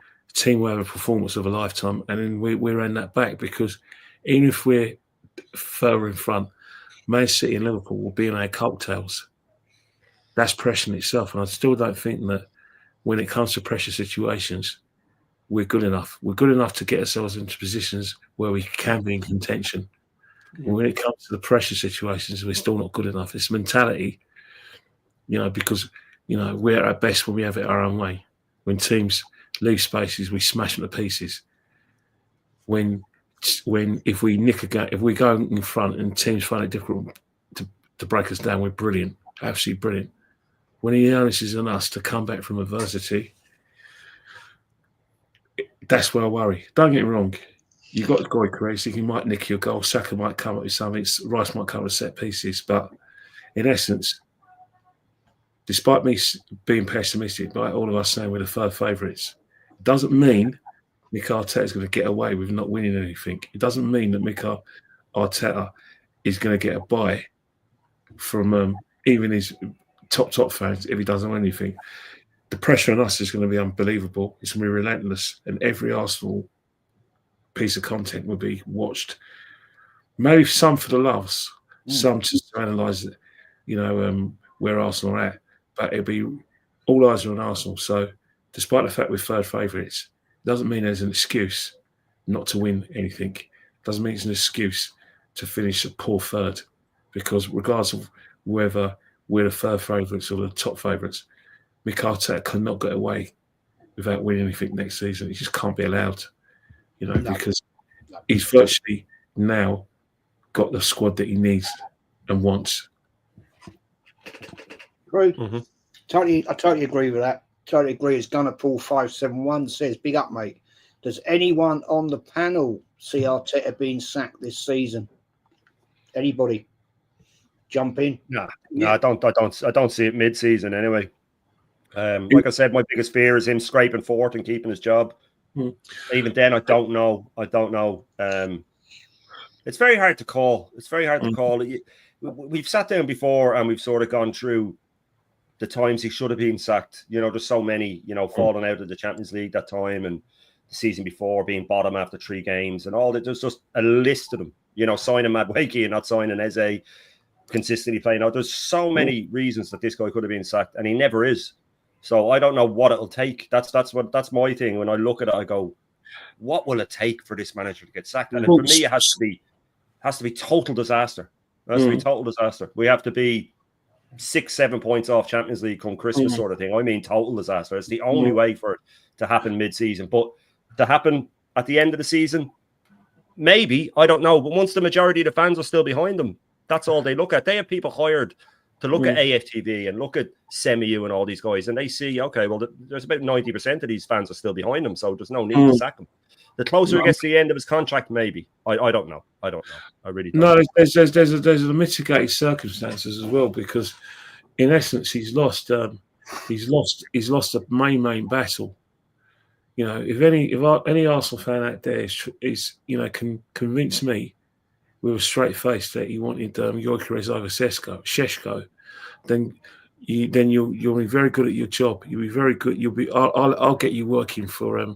will have a performance of a lifetime, and then we ran that back, because even if we're further in front, Man City and Liverpool will be in our coattails. That's pressure in itself, and I still don't think that when it comes to pressure situations, we're good enough. We're good enough to get ourselves into positions where we can be in contention. Yeah. When it comes to the pressure situations, we're still not good enough. It's mentality, because, we're at our best when we have it our own way. When teams leave spaces, we smash them to pieces. If we nick a game, if we go in front and teams find it difficult to break us down, we're brilliant, absolutely brilliant. When the onus is on us to come back from adversity, that's where I worry. Don't get me wrong. You've got Goy crazy. He might nick your goal. Saka might come up with something. Rice might come with set pieces. But in essence, despite me being pessimistic, like all of us saying we're the third favourites, it doesn't mean Mikel Arteta is going to get away with not winning anything. It doesn't mean that Mikel Arteta is going to get a bye from even his top fans if he doesn't win anything. The pressure on us is going to be unbelievable. It's going to be relentless, and every Arsenal piece of content will be watched. Maybe some for the loves, some just to analyse, where Arsenal are at. But it'll be all eyes are on Arsenal. So, despite the fact we're third favourites, it doesn't mean there's an excuse not to win anything. It doesn't mean it's an excuse to finish a poor third, because regardless of whether we're the third favourites or the top favourites, Mikel Arteta cannot get away without winning anything next season. He just can't be allowed, because he's virtually now got the squad that he needs and wants. True. I totally agree with that. Totally agree. It's Gunner Paul 571 says, "Big up, mate. Does anyone on the panel see Arteta being sacked this season? Anybody jump in?" No, I don't see it mid-season anyway. Like I said, my biggest fear is him scraping fourth and keeping his job. Even then, I don't know. It's very hard to call. We've sat down before and we've sort of gone through the times he should have been sacked. There's so many, falling out of the Champions League that time, and the season before being bottom after 3 games and all that. There's just a list of them. Signing Madueke and not signing Eze, consistently playing out. There's so many reasons that this guy could have been sacked, and he never is. So I don't know what it'll take. That's my thing. When I look at it, I go, what will it take for this manager to get sacked? And for me, it has to be total disaster. It has to be total disaster. We have to be 6-7 points off Champions League come Christmas sort of thing. I mean, total disaster. It's the only way for it to happen mid-season. But to happen at the end of the season, maybe, I don't know. But once the majority of the fans are still behind them, that's all they look at. They have people hired to look at AFTV and look at Semiu and all these guys, and they see, okay, well, there's about 90% of these fans are still behind him, so there's no need to sack him. The closer it gets to the end of his contract, maybe. I don't know. I really don't know. There's the mitigated circumstances as well, because in essence he's lost a main battle. If any Arsenal fan out there is can convince me with a straight face that he wanted Gyökeres over Šeško, then you'll be very good at your job. You'll be very good. I'll get you working for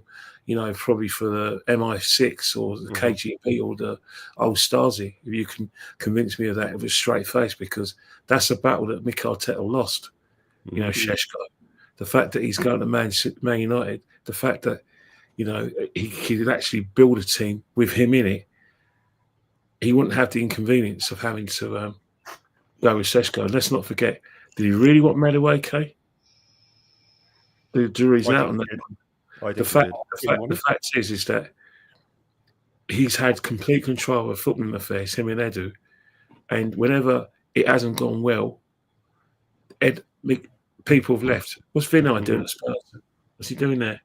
probably for the MI6 or the KGB or the old Stasi, if you can convince me of that with a straight face, because that's a battle that Mikel Arteta lost. Šeško. The fact that he's going to Man United, the fact that he could actually build a team with him in it, he wouldn't have the inconvenience of having to go with Šeško. And let's not forget, did he really want Madueke? The jury's out on that. The fact is that he's had complete control of footballing affairs, him and Edu. And whenever it hasn't gone well, people have left. What's Vinay doing at Spurs? What's he doing there?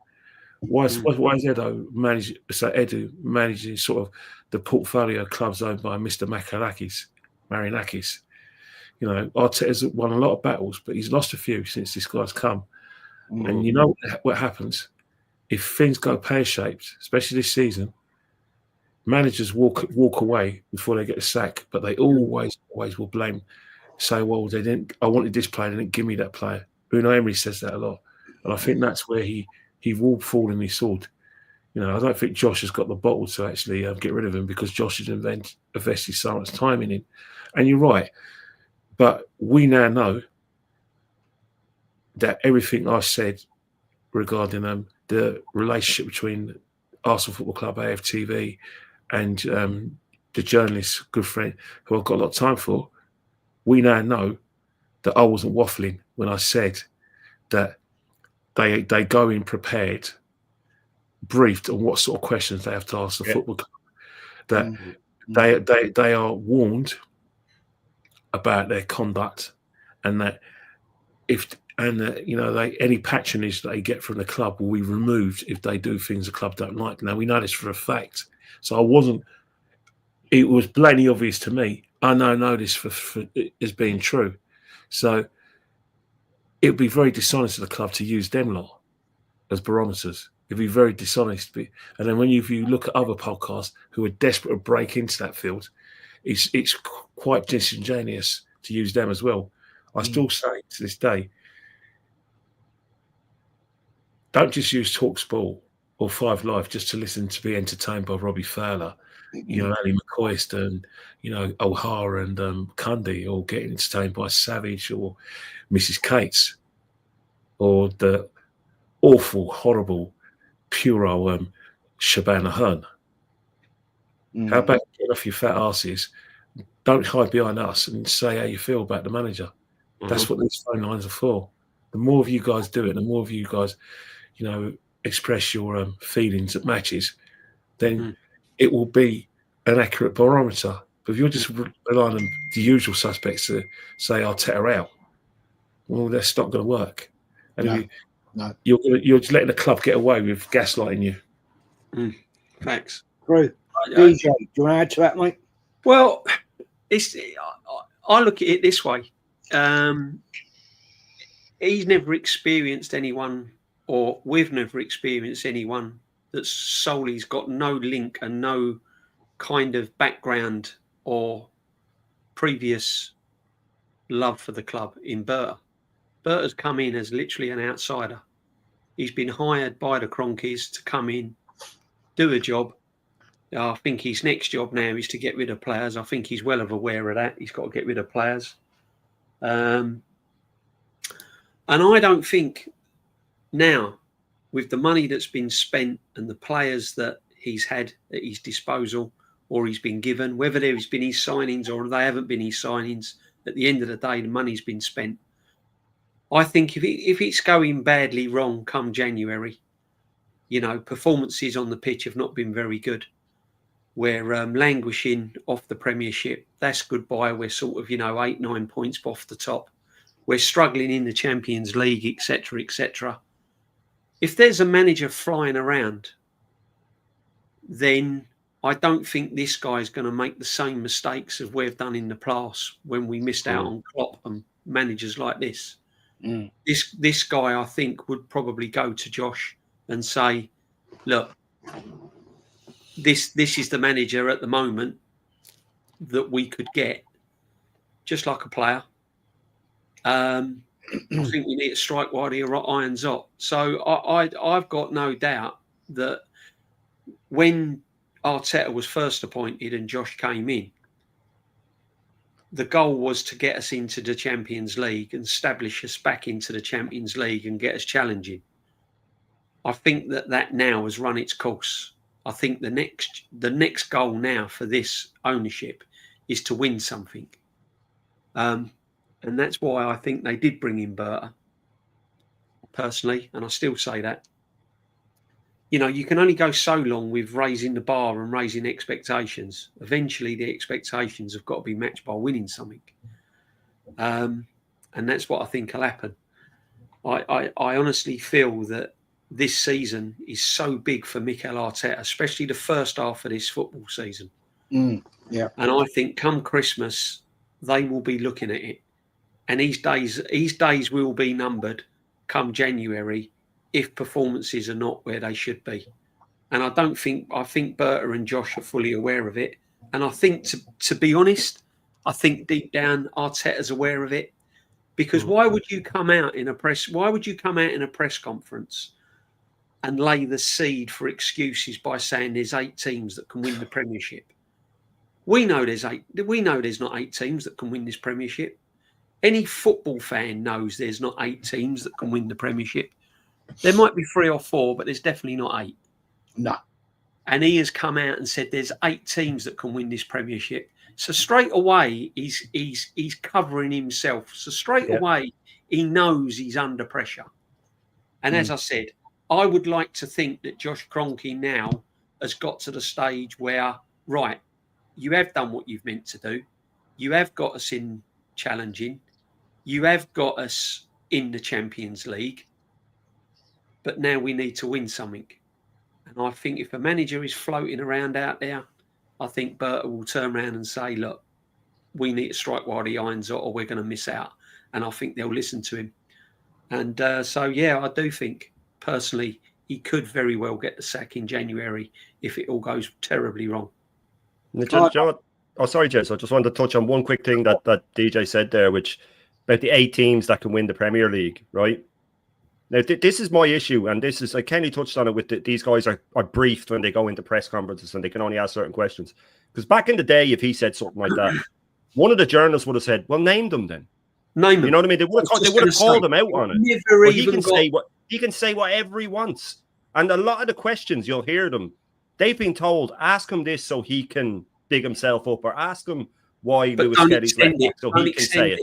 Why is Edu managing sort of the portfolio clubs owned by Mr. Marinakis? You know, Arteta's won a lot of battles, but he's lost a few since this guy's come. And you know what happens? If things go pear-shaped, especially this season, managers walk away before they get a sack, but they always will blame, say, well, they didn't. I wanted this player, they didn't give me that player. Unai Emery says that a lot, and I think that's where he will fall in his sword. You know, I don't think Josh has got the bottle to actually get rid of him, because Josh has invested so much time in him. And you're right, but we now know that everything I said regarding the relationship between Arsenal Football Club, AFTV, and the journalist, good friend, who I've got a lot of time for, we now know that I wasn't waffling when I said that they go in prepared, briefed on what sort of questions they have to ask the football club, that they are warned about their conduct, and that any patronage that they get from the club will be removed if they do things the club don't like. Now, we know this for a fact. So it was blatantly obvious to me. I know this for as being true. So it would be very dishonest of the club to use them lot as barometers. It'd be very dishonest. And then if you look at other podcasts who are desperate to break into that field, it's quite disingenuous to use them as well. I still say to this day, don't just use TalkSport or 5 Live just to listen to be entertained by Robbie Fowler, Ali McCoist and, O'Hara and Cundy, or getting entertained by Savage or Mrs. Cates, or the awful, horrible, puerile Shabana Hearn. How about get off your fat asses? Don't hide behind us and say how you feel about the manager. That's what these phone lines are for. The more of you guys do it, the more of you guys, express your feelings at matches, then it will be an accurate barometer. But if you're just relying on the usual suspects to say Arteta out, well, that's not going to work. And you're just letting the club get away with gaslighting you. Facts. True. DJ, do you want to add to that, mate? Well, I look at it this way. He's never experienced anyone, or we've never experienced anyone that's solely's got no link and no kind of background or previous love for the club in Berta. Berta's come in as literally an outsider. He's been hired by the Cronkies to come in, do a job. I think his next job now is to get rid of players. I think he's well aware of that. He's got to get rid of players. And I don't think now, with the money that's been spent and the players that he's had at his disposal or he's been given, whether there's been his signings or they haven't been his signings, at the end of the day, the money's been spent. I think if it's going badly wrong come January, performances on the pitch have not been very good. We're languishing off the Premiership. That's goodbye. We're sort of, 8-9 points off the top. We're struggling in the Champions League, etc., etc. If there's a manager flying around, then I don't think this guy's going to make the same mistakes as we've done in the past when we missed out on Klopp and managers like this. This guy, I think, would probably go to Josh and say, look, this is the manager at the moment that we could get, just like a player. I think we need to strike while the iron's hot. So I've got no doubt that when Arteta was first appointed and Josh came in, the goal was to get us into the Champions League and establish us back into the Champions League and get us challenging. I think that now has run its course. I think the next goal now for this ownership is to win something. And that's why I think they did bring in Berta, personally, and I still say that. You can only go so long with raising the bar and raising expectations. Eventually, the expectations have got to be matched by winning something. And that's what I think will happen. I honestly feel that this season is so big for Mikel Arteta, especially the first half of this football season. Yeah. And I think come Christmas, they will be looking at it and his days will be numbered come January if performances are not where they should be. And I think Berta and Josh are fully aware of it. And I think, to be honest, I think deep down Arteta's aware of it. Because why would you come out in a press conference and lay the seed for excuses by saying there's 8 teams that can win the Premiership? We know there's not 8 teams that can win this Premiership. Any football fan knows there's not 8 teams that can win the Premiership. There might be 3 or 4, but there's definitely not 8. No. And he has come out and said there's 8 teams that can win this Premiership. So straight away, he's covering himself. So straight away, he knows he's under pressure. And as I said, I would like to think that Josh Kroenke now has got to the stage where, right, you have done what you've meant to do. You have got us in challenging. You have got us in the Champions League. But now we need to win something. And I think if a manager is floating around out there, I think Berta will turn around and say, look, we need to strike while the iron's hot or we're going to miss out. And I think they'll listen to him. And I do think, personally, he could very well get the sack in January if it all goes terribly wrong. Sorry, Jez. I just wanted to touch on one quick thing that DJ said there, which about the 8 teams that can win the Premier League, right? Now, this is my issue, and this is, Kenny touched on it with these guys are briefed when they go into press conferences and they can only ask certain questions. Because back in the day, if he said something like that, one of the journalists would have said, well, name them then. Name them. You know what I mean? They would have called him out on it. He can say whatever he wants. And a lot of the questions, you'll hear them, they've been told, ask him this so he can dig himself up, or ask him why Lewis Kelly's left back so he can say it.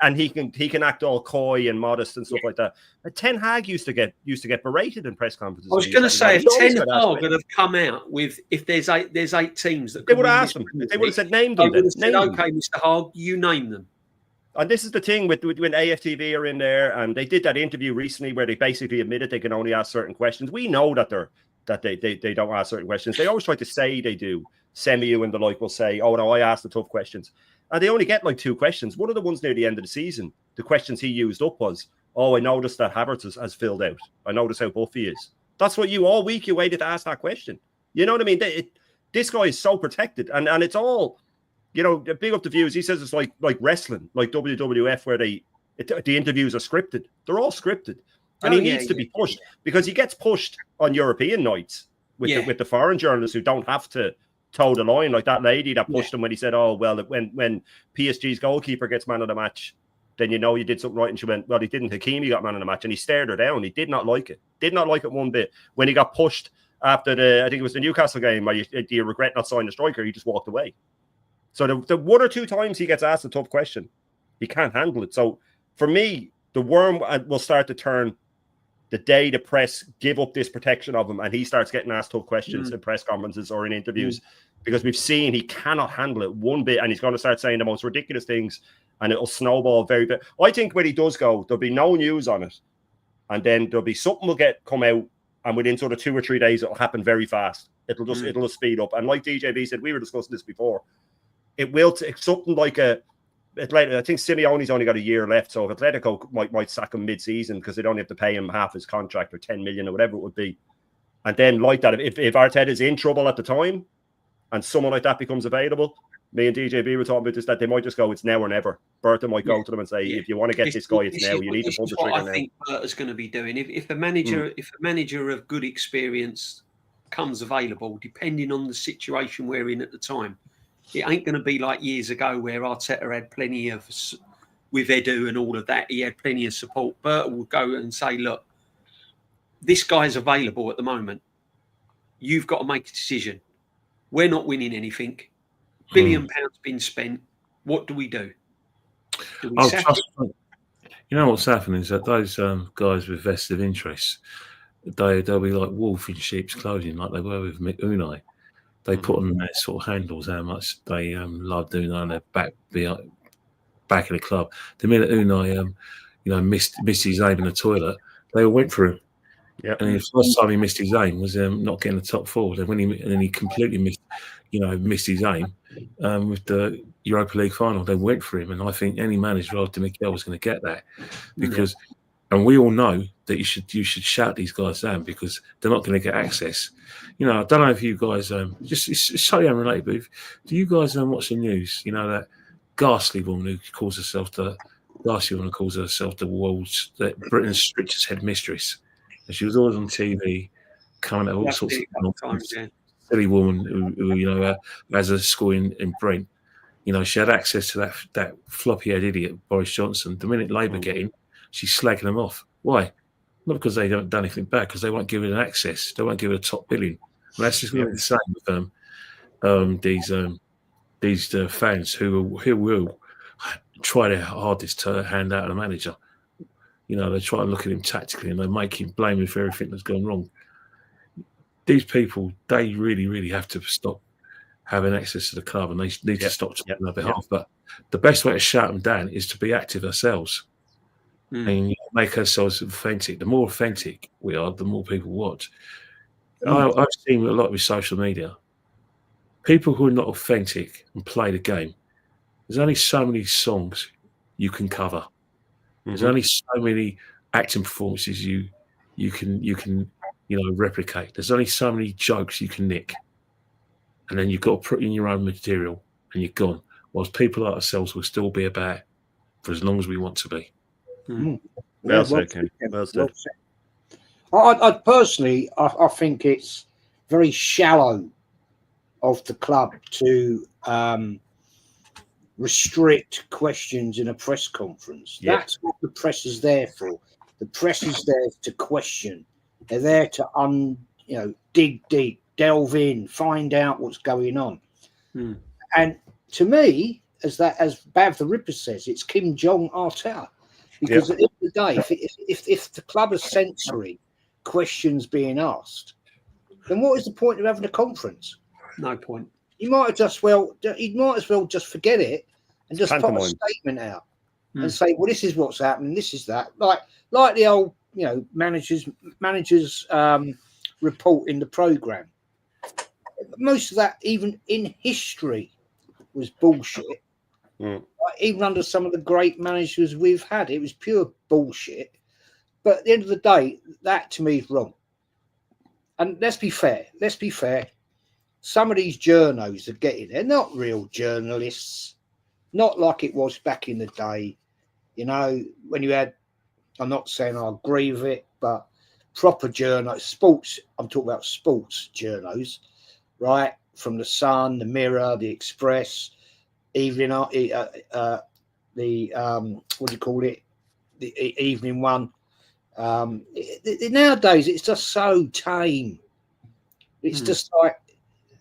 And he can act all coy and modest and stuff like that. But Ten Hag used to get berated in press conferences. I was going to say, if Ten Hag had have come out with, if there's 8 teams that they would have asked him. They would have said, name them. They would have said, okay, Mr. Hag, you name them. And this is the thing when AFTV are in there, and they did that interview recently where they basically admitted they can only ask certain questions. We know that they don't ask certain questions. They always try to say they do. Semiu and the like will say, oh no, I asked the tough questions. And they only get like 2 questions. One of the ones near the end of the season, the questions he used up was, oh, I noticed that Havertz has filled out. I noticed how buff he is. That's what all week you waited to ask that question. You know what I mean? This guy is so protected. And it's all, big up the views. He says it's like wrestling, like WWF, where the interviews are scripted. They're all scripted. And he needs to be pushed because he gets pushed on European nights with the foreign journalists who don't have to toe the line, like that lady that pushed him when he said, oh, well, when PSG's goalkeeper gets man of the match, then you did something right. And she went, well, he didn't. Hakimi got man of the match, and he stared her down. He did not like it. Did not like it one bit. When he got pushed after I think it was the Newcastle game, do you regret not signing a striker? He just walked away. So the 1 or 2 times he gets asked a tough question, he can't handle it. So for me, the worm will start to turn the day the press give up this protection of him and he starts getting asked tough questions in press conferences or in interviews, because we've seen he cannot handle it one bit, and he's going to start saying the most ridiculous things, and it'll snowball very bit. I think when he does go, there'll be no news on it, and then there'll be something will come out, and within sort of 2 or 3 days it'll happen very fast. It'll just speed up. And like DJB said, we were discussing this before, it will something like Atletico. I think Simeone's only got a year left, so if Atletico might sack him mid-season because they don't have to pay him half his contract or 10 million or whatever it would be. And then like that, if Arteta is in trouble at the time and someone like that becomes available, me and DJB were talking about this, that they might just go, it's now or never. Berta might go to them and say, if you want to get this guy, it's now. You need to pull the trigger now. I think Berta's going to be doing. If a manager of good experience comes available, depending on the situation we're in at the time, it ain't going to be like years ago where Arteta had plenty of, with Edu and all of that, he had plenty of support. Berta will go and say, look, this guy's available at the moment. You've got to make a decision. We're not winning anything. £1 billion been spent. What do we do? Do we you know what's happening is that those guys with vested interests, they'll be like wolf in sheep's clothing, like they were with Unai. They put on their sort of handles how much they loved Unai and their back of the club. The minute Unai, missed his aim in the toilet, they all went for him. Yeah. And the first time he missed his aim was not getting the top 4. Then when he completely missed, missed his aim with the Europa League final. They went for him, and I think any manager after Mikel was going to get that because, and we all know that you should shout these guys down because they're not going to get access. I don't know if you guys it's totally unrelated, but do you guys watch the news? That ghastly woman who calls herself the world's Britain's richest head mistress, and she was always on TV, coming at all sorts of nonsense. Silly woman who has a school in Brent. She had access to that floppy head idiot Boris Johnson. The minute Labour get in, she's slagging them off. Why? Not because they haven't done anything bad, because they won't give it an access. They won't give it a top billing. And that's just going to be the same with these fans who will try their hardest to hand out a manager. They try and look at him tactically and they make him blame him for everything that's gone wrong. These people, they really, really have to stop having access to the club, and they need to stop talking on their behalf. But the best way to shout them down is to be active ourselves and make ourselves authentic. The more authentic we are, the more people watch. I've seen a lot with social media. People who are not authentic and play the game, there's only so many songs you can cover. There's only so many acting performances you can replicate. There's only so many jokes you can nick. And then you've got to put in your own material and you're gone. Whilst people like ourselves will still be about for as long as we want to be. Well said, Ken. Well said. I personally, I think it's very shallow of the club to restrict questions in a press conference. That's what the press is there for. The press is there to question. They're there to dig deep, delve in, find out what's going on. And to me, as Bav the Ripper says, it's Kim Jong Arteta. Because at the end of the day, if the club is censoring questions being asked, then what is the point of having a conference? No point. You might as well just forget it and just put a statement out and say, well, this is what's happening, this is that. Like the old, managers report in the programme. Most of that, even in history, was bullshit. Even under some of the great managers we've had, it was pure bullshit. But at the end of the day, that to me is wrong. And let's be fair. Some of these journos that get in, they're not real journalists. Not like it was back in the day. When you had, I'm not saying I agree with it, but proper journalists, sports, I'm talking about sports journos, right? From the Sun, the Mirror, the Express, Evening, what do you call it? The Evening One. Nowadays, it's just so tame. It's just like,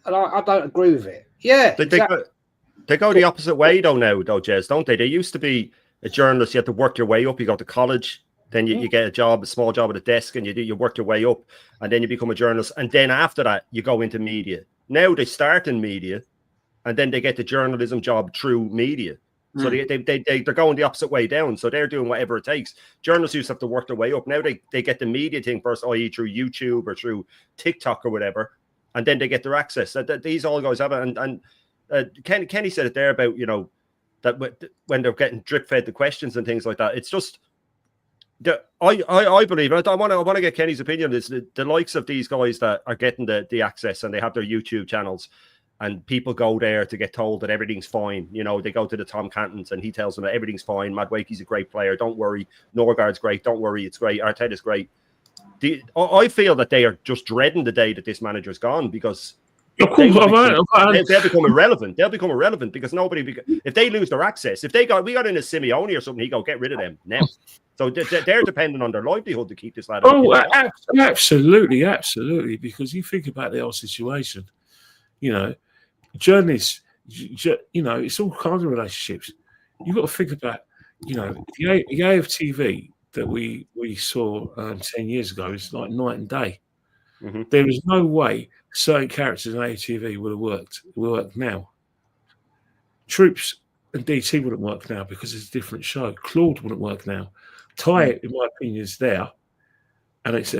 and I don't agree with it. Yeah, they go the opposite way though now, Jez, don't they? They used to be a journalist. You had to work your way up. You go to college, then you get a small job at a desk, and you work your way up, and then you become a journalist, and then after that, you go into media. Now they start in media, and then they get the journalism job through media. So they're going the opposite way down. So they're doing whatever it takes. Journalists used to have to work their way up. Now they get the media thing first, i.e. through YouTube or through TikTok or whatever, and then they get their access. These all guys have it. And Kenny said it there about, that when they're getting drip fed the questions and things like that, it's just, I believe, I want to get Kenny's opinion on this, the likes of these guys that are getting the access and they have their YouTube channels, and people go there to get told that everything's fine. They go to the Tom Cantons and he tells them that everything's fine. Madueke's a great player. Don't worry. Norgard's great. Don't worry. It's great. Arteta's great. I feel that they are just dreading the day that this manager's gone because they'll become irrelevant. They'll become irrelevant because if they lose their access, we got in a Simeone or something, he go, get rid of them now. So they're dependent on their livelihood to keep this lad. Absolutely. Because you think about the whole situation, journalists, it's all kinds of relationships. You've got to think about, the AFTV that we saw 10 years ago is like night and day. There is no way certain characters in AFTV would have worked. It will work now. Troops and DT wouldn't work now because it's a different show. Claude wouldn't work now. Ty, in my opinion, is there, and it's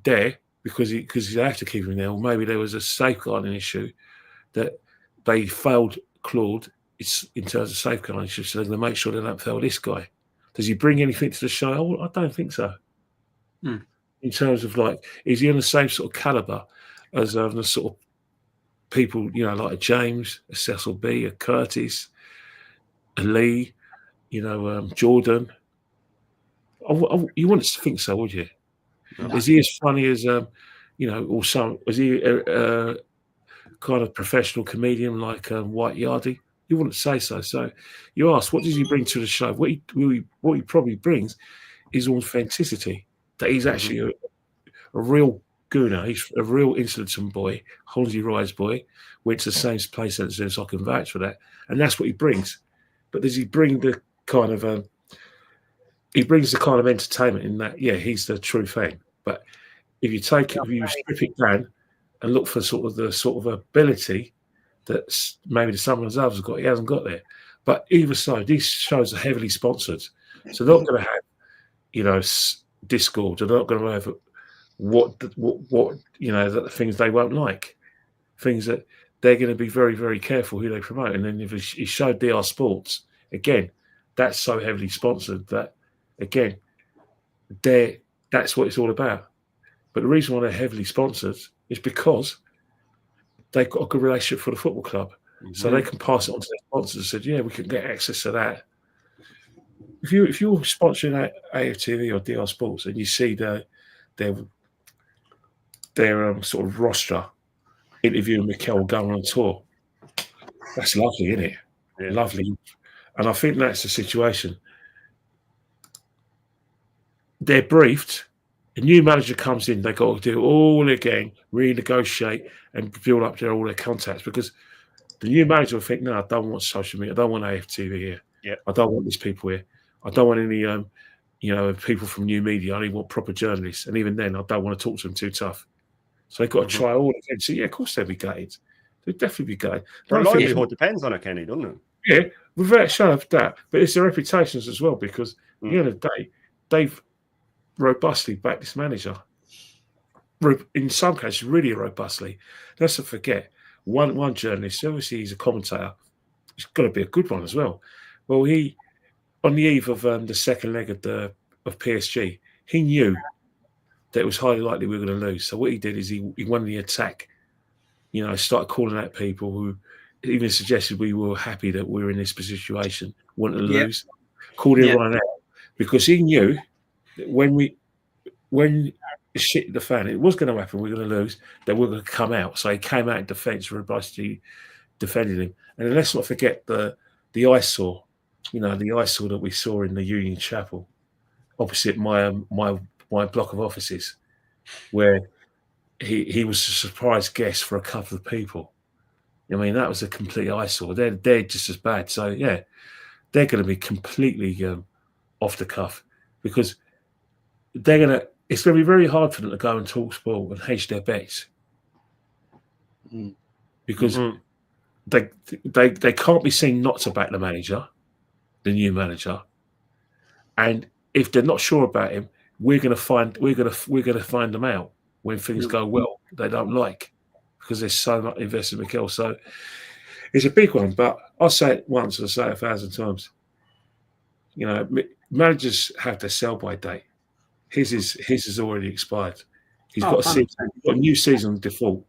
there because they have to keep him there. Or maybe there was a safeguarding issue that they failed Claude. It's in terms of safeguarding, so they're going to make sure they don't fail this guy. Does he bring anything to the show? Oh, I don't think so. In terms of like, is he on the same sort of caliber as the sort of people, like a James, a Cecil B, a Curtis, a Lee, Jordan? You wouldn't think so, would you? No. Is he as funny as, or some? Is he a kind of professional comedian like White Yardie? You wouldn't say so. So you ask, what does he bring to the show? What he probably brings is authenticity. That he's actually a real Gooner. He's a real Islington boy, Hornsey Rise boy. Went to the same place as I can vouch for that, and that's what he brings. But does he bring the kind of he brings the kind of entertainment in that? Yeah, he's the true fan. But if you strip it down and look for sort of ability that maybe some of the others have got, he hasn't got there. But either side, these shows are heavily sponsored, so they're not going to have, discord. They're not going to have what the things they won't like, things that they're going to be very, very careful who they promote. And then if he showed DR Sports again, that's so heavily sponsored that again, that's what it's all about. But the reason why they're heavily sponsored is because they've got a good relationship for the football club. So they can pass it on to their sponsors and said, yeah, we can get access to that. If you're sponsoring AFTV or DR Sports and you see their sort of roster interviewing Mikel going on tour, that's lovely, isn't it? Yeah. Lovely. And I think that's the situation. They're briefed. A new manager comes in, they've got to do all again, renegotiate and build up all their contacts, because the new manager will think, no, I don't want social media. I don't want AFTV here. Yeah. I don't want these people here. I don't want any, people from new media. I only want proper journalists. And even then, I don't want to talk to them too tough. So they've got to try all again. So, yeah, of course they'll be gutted. They'll definitely be gutted. Their livelihood depends on it, Kenny, doesn't it? Yeah, without a shadow of that. But it's their reputations as well, because at the end of the day, they've robustly backed this manager. In some cases, really robustly. Let's not forget, one journalist, obviously he's a commentator, he's got to be a good one as well. Well, he, on the eve of the second leg of PSG, he knew that it was highly likely we were going to lose. So what he did is he won the attack, started calling out people who even suggested we were happy that we were in this situation, wanted to lose, called everyone out, because he knew that when shit hit the fan, it was going to happen, we were going to lose, that we were going to come out. So he came out in defence, robustly defended him. And let's not forget the eyesore, the eyesore that we saw in the Union Chapel, opposite my block of offices, where he was a surprise guest for a couple of people. I mean, that was a complete eyesore. They're just as bad. So yeah, they're going to be completely off the cuff, because it's going to be very hard for them to go and talk sport and hedge their bets, because they can't be seen not to back the manager, the new manager, and if they're not sure about him, we're going to find them out when things go well. They don't like, because there's so much invested in Mikel. So it's a big one. But I'll say it once, I'll say it 1,000 times. Managers have their sell-by date. His has already expired. He's got a new season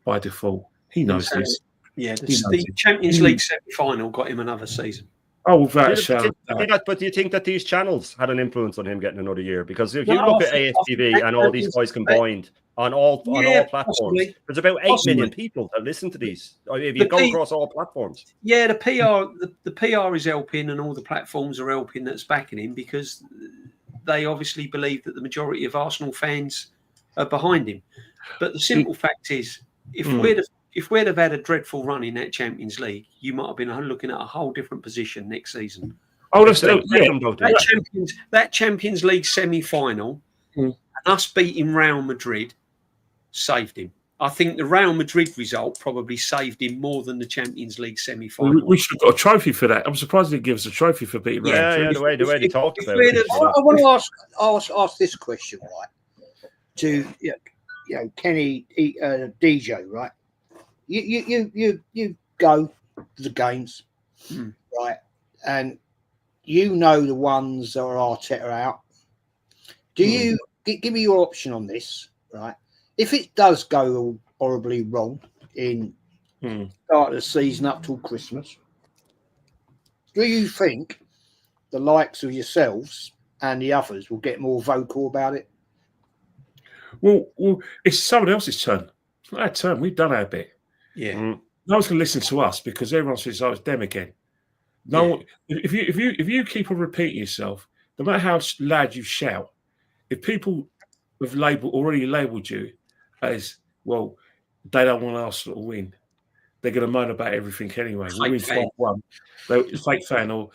by default. He knows this. Yeah, the Champions League semi-final got him another season. Oh, without a shadow. But do you think that these channels had an influence on him getting another year? Because if you look at AFTV and all these guys combined on all platforms, possibly. There's about 8 million people that listen to these. If you go across all platforms, the PR is helping, and all the platforms are helping. That's backing him, because they obviously believe that the majority of Arsenal fans are behind him. But the simple fact is, if we'd have had a dreadful run in that Champions League, you might have been looking at a whole different position next season. Oh, that Champions League semi-final and us beating Real Madrid saved him. I think the Real Madrid result probably saved him more than the Champions League semi-final. We should have got a trophy for that. I'm surprised they give us a trophy for beating Real Madrid. Yeah, the way they talked about it. I want to ask this question, right? To Kenny, DJ, right? You go the games, right? And you know the ones that are Arteta out. Do you give me your option on this, right? If it does go horribly wrong in start of the season up till Christmas, do you think the likes of yourselves and the others will get more vocal about it? Well, it's someone else's turn. It's not our turn. We've done our bit. Yeah. No one's going to listen to us because everyone says, "Oh, it's them again." No one. If you keep on repeating yourself, no matter how loud you shout, if people have already labelled you as, well, they don't want Arsenal to win, they're going to moan about everything anyway. We win 5-1. Fake fan, or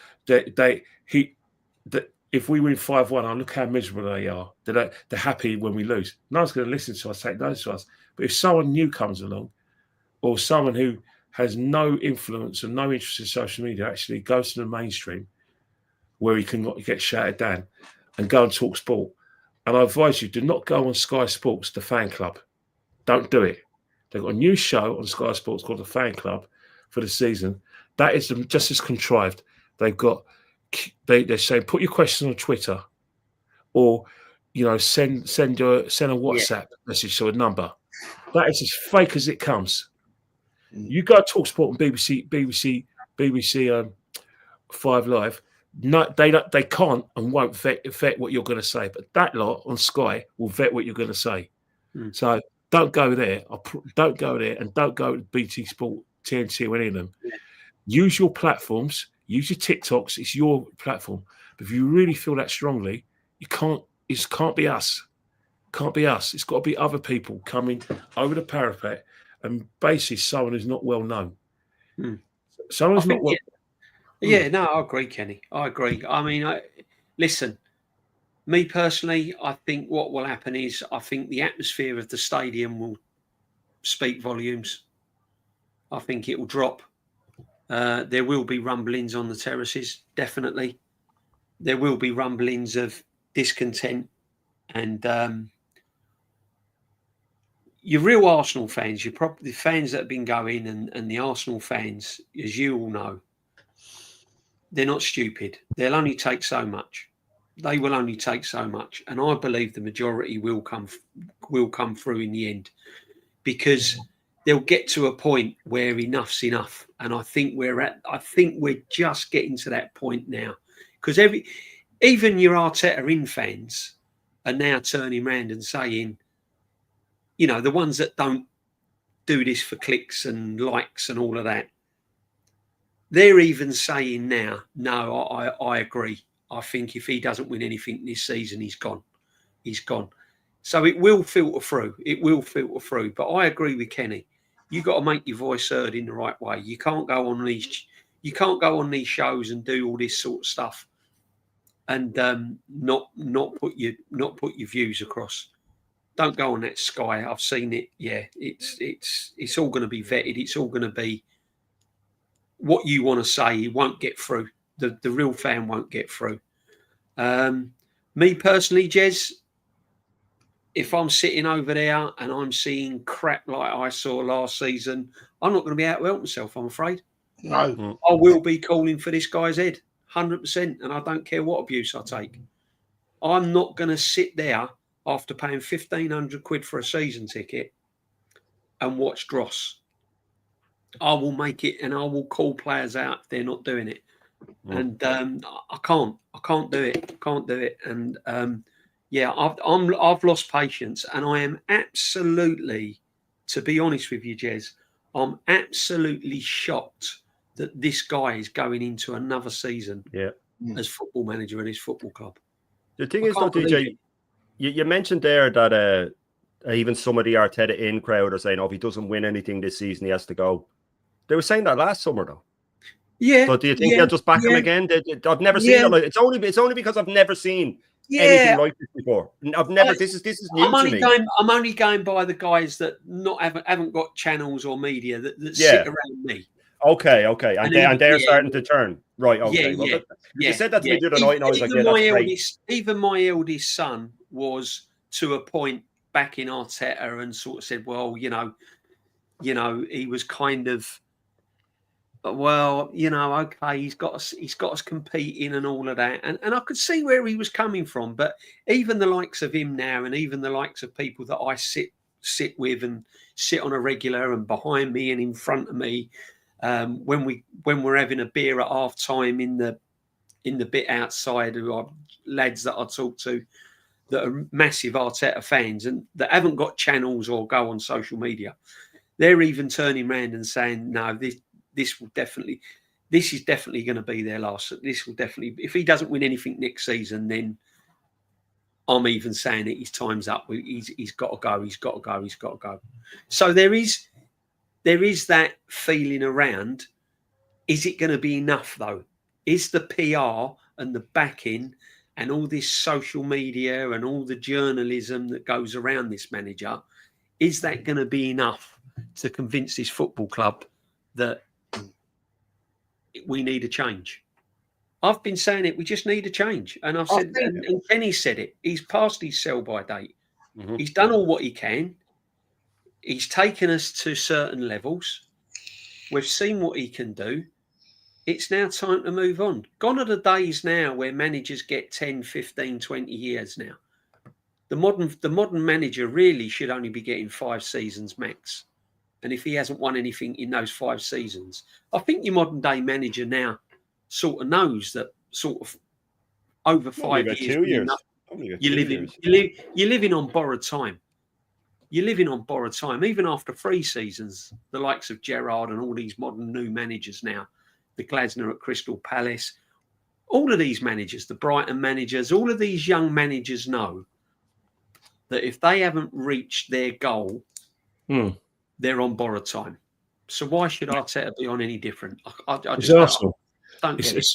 if we win 5-1, oh, look how miserable they are. They're happy when we lose. No one's going to listen to us, take notice to us. But if someone new comes along, or someone who has no influence and no interest in social media actually goes to the mainstream where he can get shouted down and go and talk sport. And I advise you, do not go on Sky Sports, the fan club. Don't do it. They've got a new show on Sky Sports called The Fan Club for the season. That is just as contrived. They're saying, put your questions on Twitter, or send a WhatsApp message to a number. That is as fake as it comes. You go talk sport on BBC 5 Live. No, they can't and won't vet what you're going to say. But that lot on Sky will vet what you're going to say. So don't go there. Don't go there, and don't go to BT Sport, TNT, or any of them. Use your platforms. Use your TikToks. It's your platform. But if you really feel that strongly, you can't. It can't be us. Can't be us. It's got to be other people coming over the parapet. And basically, someone who's not well known. Someone who's not well. Yeah, no, I agree, Kenny. I agree. I mean, listen. Me personally, I think what will happen is I think the atmosphere of the stadium will speak volumes. I think it will drop. There will be rumblings on the terraces, definitely. There will be rumblings of discontent, and your real Arsenal fans, your probably fans that have been going, and the Arsenal fans, as you all know, they're not stupid. They'll only take so much. They will only take so much, and I believe the majority will come through in the end, because they'll get to a point where enough's enough, and I think we're just getting to that point now, because even your Arteta in fans are now turning around and saying, the ones that don't do this for clicks and likes and all of that, they're even saying now, no, I agree. I think if he doesn't win anything this season, he's gone. He's gone. So it will filter through. It will filter through. But I agree with Kenny. You got to make your voice heard in the right way. You can't go on these. You can't go on these shows and do all this sort of stuff, and not put your views across. Don't go on that Sky. I've seen it. Yeah, it's all going to be vetted. It's all going to be what you want to say. You won't get through. The real fan won't get through. Me personally, Jez, if I'm sitting over there and I'm seeing crap like I saw last season, I'm not going to be out to help myself, I'm afraid. No. I will be calling for this guy's head, 100%, and I don't care what abuse I take. I'm not going to sit there after paying 1,500 quid for a season ticket and watch dross. I will make it, and I will call players out if they're not doing it. And I can't do it. And I've lost patience, and I am absolutely, to be honest with you, Jez, I'm absolutely shocked that this guy is going into another season as football manager at his football club. The thing is, though, DJ, you mentioned there that even some of the Arteta in crowd are saying, if he doesn't win anything this season, he has to go. They were saying that last summer, though. Yeah. So do you think they'll just back him again? I've never seen it. It's only because I've never seen anything like this before. I've never. This is new to me. I'm only going by the guys that haven't got channels or media that sit around me. Okay, and they're starting to turn right. Okay, you said that to me the other night, and I was like, that's great. Even my eldest son was to a point back in Arteta and sort of said, well, he was kind of. well, okay, he's got us competing and all of that, and I could see where he was coming from. But even the likes of him now, and even the likes of people that I sit with and sit on a regular and behind me and in front of me, when we're having a beer at half time in the bit outside, who are lads that I talk to that are massive Arteta fans and that haven't got channels or go on social media, they're even turning around and saying, no, this is definitely going to be their last. This will definitely, if he doesn't win anything next season, then I'm even saying that his time's up. He's got to go. He's got to go. He's got to go. So there is that feeling around. Is it going to be enough though? Is the PR and the backing and all this social media and all the journalism that goes around this manager, is that going to be enough to convince this football club that we need a change? I've been saying it. We just need a change, and I've said, and Kenny said it. He's past his sell-by date. Mm-hmm. He's done all what he can. He's taken us to certain levels. We've seen what he can do. It's now time to move on. Gone are the days now where managers get 10, 15, 20 years now. The modern manager really should only be getting 5 seasons max. And if he hasn't won anything in those 5 seasons, I think your modern day manager now sort of knows that sort of over 5 years. 2 years. You're living on borrowed time. You're living on borrowed time. Even after 3 seasons, the likes of Gerrard and all these modern new managers now, the Glasner at Crystal Palace, all of these managers, the Brighton managers, all of these young managers know that if they haven't reached their goal, they're on borrowed time. So why should Arteta be on any different? I just Arsenal. Don't get it.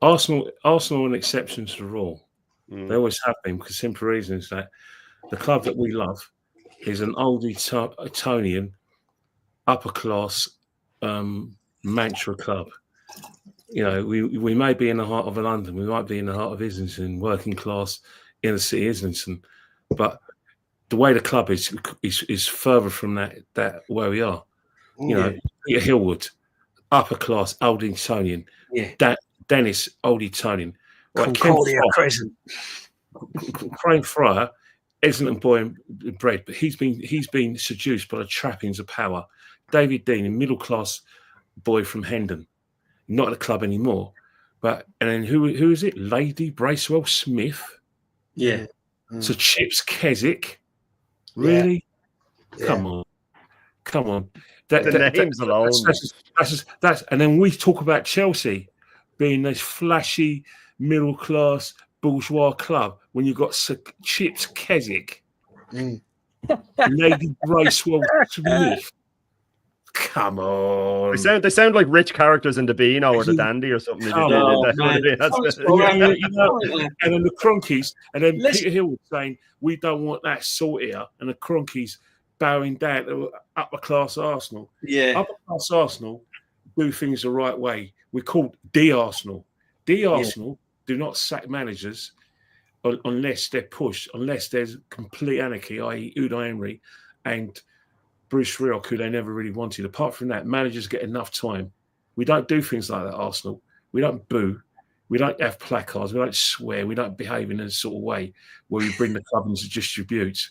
Arsenal are an exception to the rule. They always have been, because simple reason is that the club that we love is an old Etonian, upper class mantra club. We may be in the heart of London, we might be in the heart of Islington, working class inner city Islington, but the way the club is further from that where we are. Peter Hillwood, upper class old Etonian. Yeah. Dennis, old Etonian. Concordia Crescent. Crane Fryer, Islington boy and bred, but he's been seduced by the trappings of power. David Dean, a middle class boy from Hendon, not at the club anymore. And then who is it? Lady Bracewell Smith. Yeah. So Chips Keswick. Really? Yeah. Come on. The names alone. That's and then we talk about Chelsea being this flashy middle class bourgeois club when you've got Chips Keswick, Lady Bracewell Smith. Come on. They sound like rich characters in the Beano or the Dandy or something. And then the Cronkies, and then Peter Hill was saying, we don't want that sort here. And the Cronkies bowing down to upper class Arsenal. Yeah. Upper class Arsenal do things the right way. We're called D-Arsenal. D-Arsenal do not sack managers unless they're pushed, unless there's complete anarchy, i.e. Unai Emery and Bruce Rioch, who they never really wanted. Apart from that, managers get enough time. We don't do things like that, Arsenal. We don't boo. We don't have placards. We don't swear. We don't behave in a sort of way where we bring the club into dispute.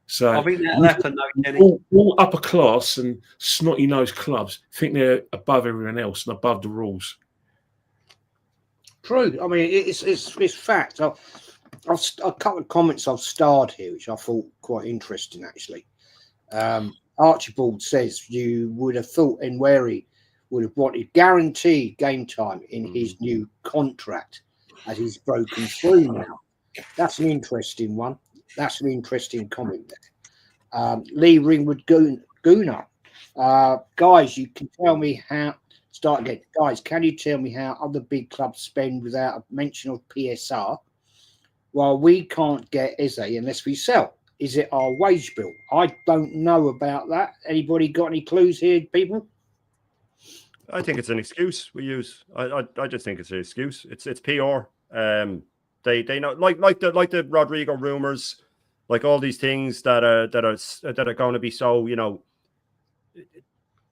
So I think that'll happen, though, Kenny. All upper class and snotty-nosed clubs think they're above everyone else and above the rules. True. I mean, it's fact. A couple of comments I've starred here, which I thought quite interesting, actually. Archibald says you would have thought Enweri would have wanted guaranteed game time in his new contract, as he's broken through now. That's an interesting one. That's an interesting comment there. Lee Ringwood Gooner. Guys, you can tell me how. Start again. Guys, can you tell me how other big clubs spend without a mention of PSR? Well, we can't get Eze unless we sell. Is it our wage bill? I don't know about that. Anybody got any clues here, people? I think it's an excuse we use. I just think it's an excuse. It's PR. They know like the Rodrigo rumors, like all these things that are going to be so,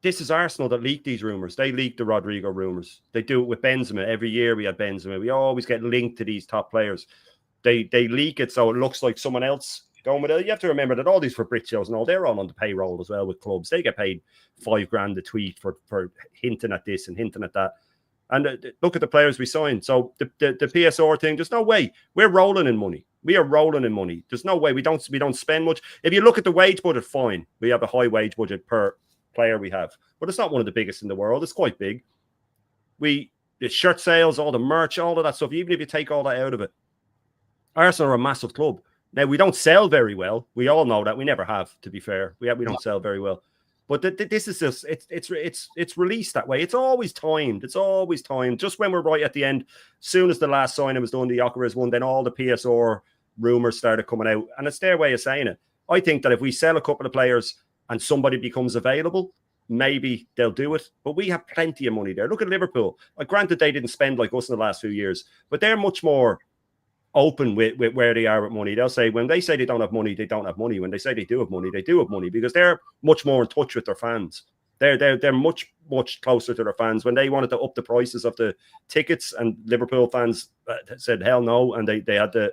this is Arsenal that leak these rumours. They leak the Rodrigo rumours. They do it with Benzema. Every year we have Benzema. We always get linked to these top players. They leak it so it looks like someone else going with it. You have to remember that all these Fabricios and all, they're all on the payroll as well with clubs. They get paid $5,000 a tweet for hinting at this and hinting at that. And look at the players we signed. So the PSR thing, there's no way. We're rolling in money. We are rolling in money. There's no way. We don't spend much. If you look at the wage budget, fine. We have a high wage budget per player we have. But it's not one of the biggest in the world. It's quite big. The shirt sales, all the merch, all of that stuff, even if you take all that out of it, Arsenal are a massive club. Now, we don't sell very well. We all know that. We never have, to be fair. We don't sell very well. But this is just, it's released that way. It's always timed. It's always timed. Just when we're right at the end, as soon as the last signing was done, the Gyökeres one, then all the PSR rumours started coming out. And it's their way of saying it. I think that if we sell a couple of players and somebody becomes available, maybe they'll do it. But we have plenty of money there. Look at Liverpool. Granted, they didn't spend like us in the last few years, but they're much more open with where they are with money. They'll say, when they say they don't have money, they don't have money. When they say they do have money, they do have money, because they're much more in touch with their fans. They're much closer to their fans. When they wanted to up the prices of the tickets, and Liverpool fans said hell no, and they had the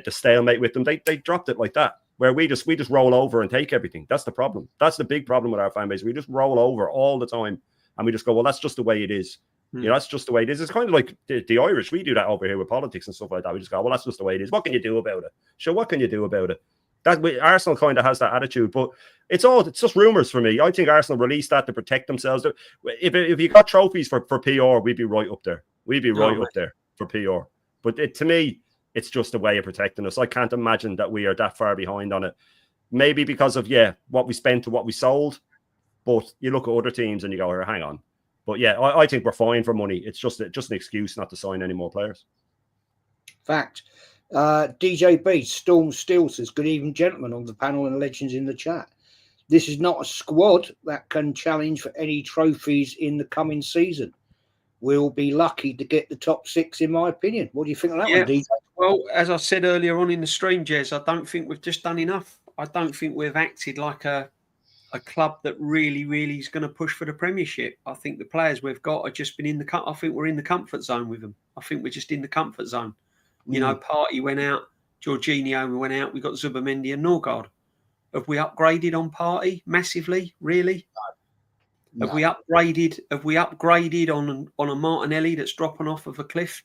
stalemate with them, they dropped it like that. Where we just roll over and take everything. That's the problem. That's the big problem with our fan base. We just roll over all the time, and we just go, well, that's just the way it is. You know, that's just the way it is. It's kind of like the Irish. We do that over here with politics and stuff like that. We just go, well, that's just the way it is. What can you do about it? Sure, what can you do about it? Arsenal kind of has that attitude, but it's just rumours for me. I think Arsenal released that to protect themselves. If you got trophies for PR, we'd be right up there. We'd be right up there for PR. But to me, it's just a way of protecting us. I can't imagine that we are that far behind on it. Maybe because of, what we spent to what we sold. But you look at other teams and you go, hang on. But I think we're fine for money. It's just an excuse not to sign any more players. Fact. DJB, Storm Steel says, good evening, gentlemen on the panel and legends in the chat. This is not a squad that can challenge for any trophies in the coming season. We'll be lucky to get the top 6, in my opinion. What do you think of that one, DJ? Well, as I said earlier on in the stream, Jez, I don't think we've just done enough. I don't think we've acted like a club that really is going to push for the Premiership. I think the players we've got have just been I think we're in the comfort zone with them. I think we're just in the comfort zone. You know, Partey went out, Jorginho went out, we got Zubamendi and Norgard. Have we upgraded on Partey massively? Really? No. Have we upgraded on a Martinelli that's dropping off of a cliff?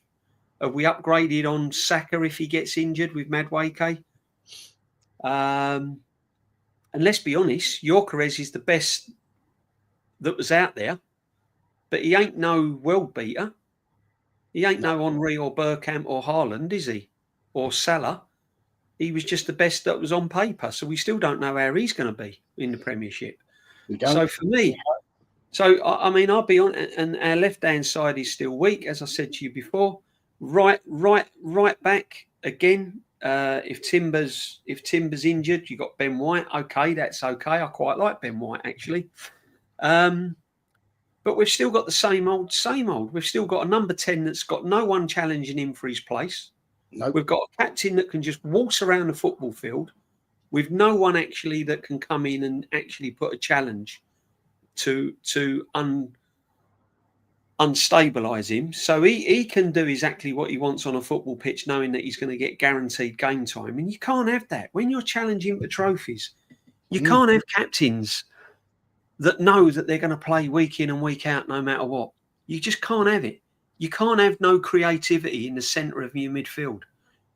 Have we upgraded on Saka if he gets injured with Madueke? And let's be honest, Gyökeres is the best that was out there, but he ain't no world beater. He ain't no Henry or Bergkamp or Haaland, is he? Or Salah. He was just the best that was on paper, so we still don't know how he's going to be in the Premiership. So for me, I mean, I'll be on, and our left-hand side is still weak, as I said to you before. Right back again. If Timber's injured, you got Ben White. Okay, that's okay. I quite like Ben White actually. But we've still got the same old. We've still got a number 10 that's got no one challenging him for his place. Nope. We've got a captain that can just waltz around the football field with no one actually that can come in and actually put a challenge to unstabilize him. So he can do exactly what he wants on a football pitch, knowing that he's going to get guaranteed game time. And you can't have that. When you're challenging for trophies, you can't have captains that know that they're going to play week in and week out no matter what. You just can't have it. You can't have no creativity in the centre of your midfield.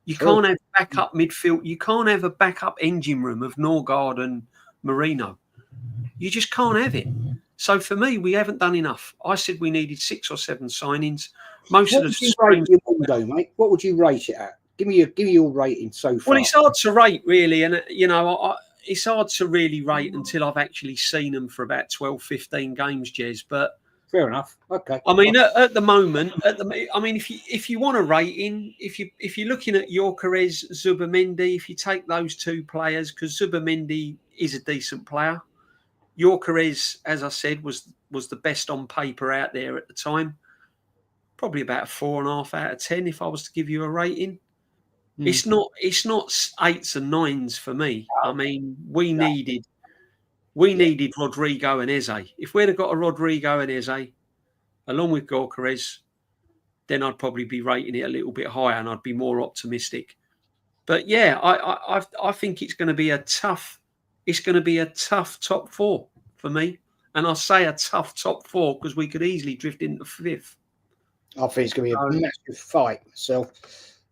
You can't have backup midfield. You can't have a backup engine room of Norgard and Marino. You just can't have it. So for me, we haven't done enough. I said we needed 6 or 7 signings. Most of the mate. What would you rate it at? Give me your rating so far. Well, it's hard to rate really, and it's hard to really rate until I've actually seen them for about 12, 15 games, Jez. But fair enough. Okay. I mean, at the moment, if you want a rating, if you're looking at Gyökeres, Zubamendi, if you take those 2 players, because Zubamendi is a decent player. Gyökeres, as I said, was the best on paper out there at the time. Probably about a 4.5 out of 10 if I was to give you a rating. It's not 8s and 9s for me. I mean, we needed We needed Rodrigo and Eze. If we'd have got a Rodrigo and Eze, along with Gyökeres, then I'd probably be rating it a little bit higher and I'd be more optimistic. But yeah, I think it's going to be a tough top four for me. And I say a tough top four because we could easily drift into fifth. I think it's going to be a massive fight myself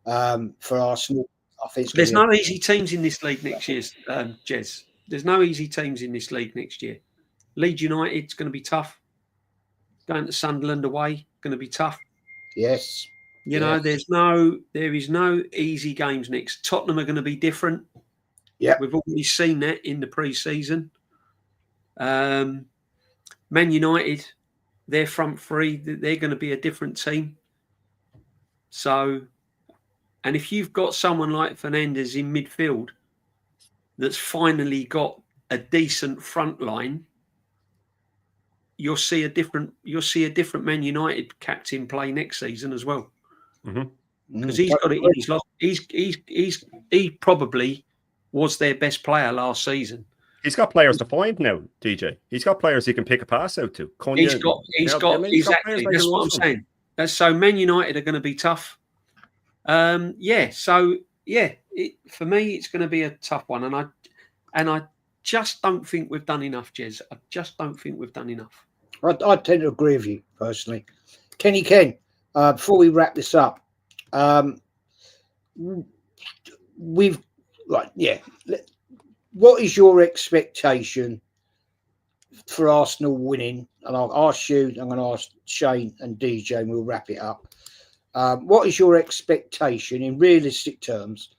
for Arsenal. I think there's no easy teams in this league next year, Jez. There's no easy teams in this league next year. Leeds United's going to be tough. Going to Sunderland away, going to be tough. Yes. You know, there is no easy games next. Tottenham are going to be different. Yeah. We've already seen that in the pre-season. Man United, their front three, they're going to be a different team. So, and if you've got someone like Fernandes in midfield that's finally got a decent front line, you'll see a different Man United captain play next season as well. Because he's got it in his loss. He probably was their best player last season. He's got players to find now, DJ. He's got players he can pick a pass out to. He's got exactly. That's what I'm saying. So Man United are going to be tough. For me, it's going to be a tough one, and I just don't think we've done enough, Jez. I just don't think we've done enough. I tend to agree with you personally. Kenny Ken, before we wrap this up, what is your expectation for Arsenal winning? And I'll ask you, I'm going to ask Shane and DJ, and we'll wrap it up. What is your expectation in realistic terms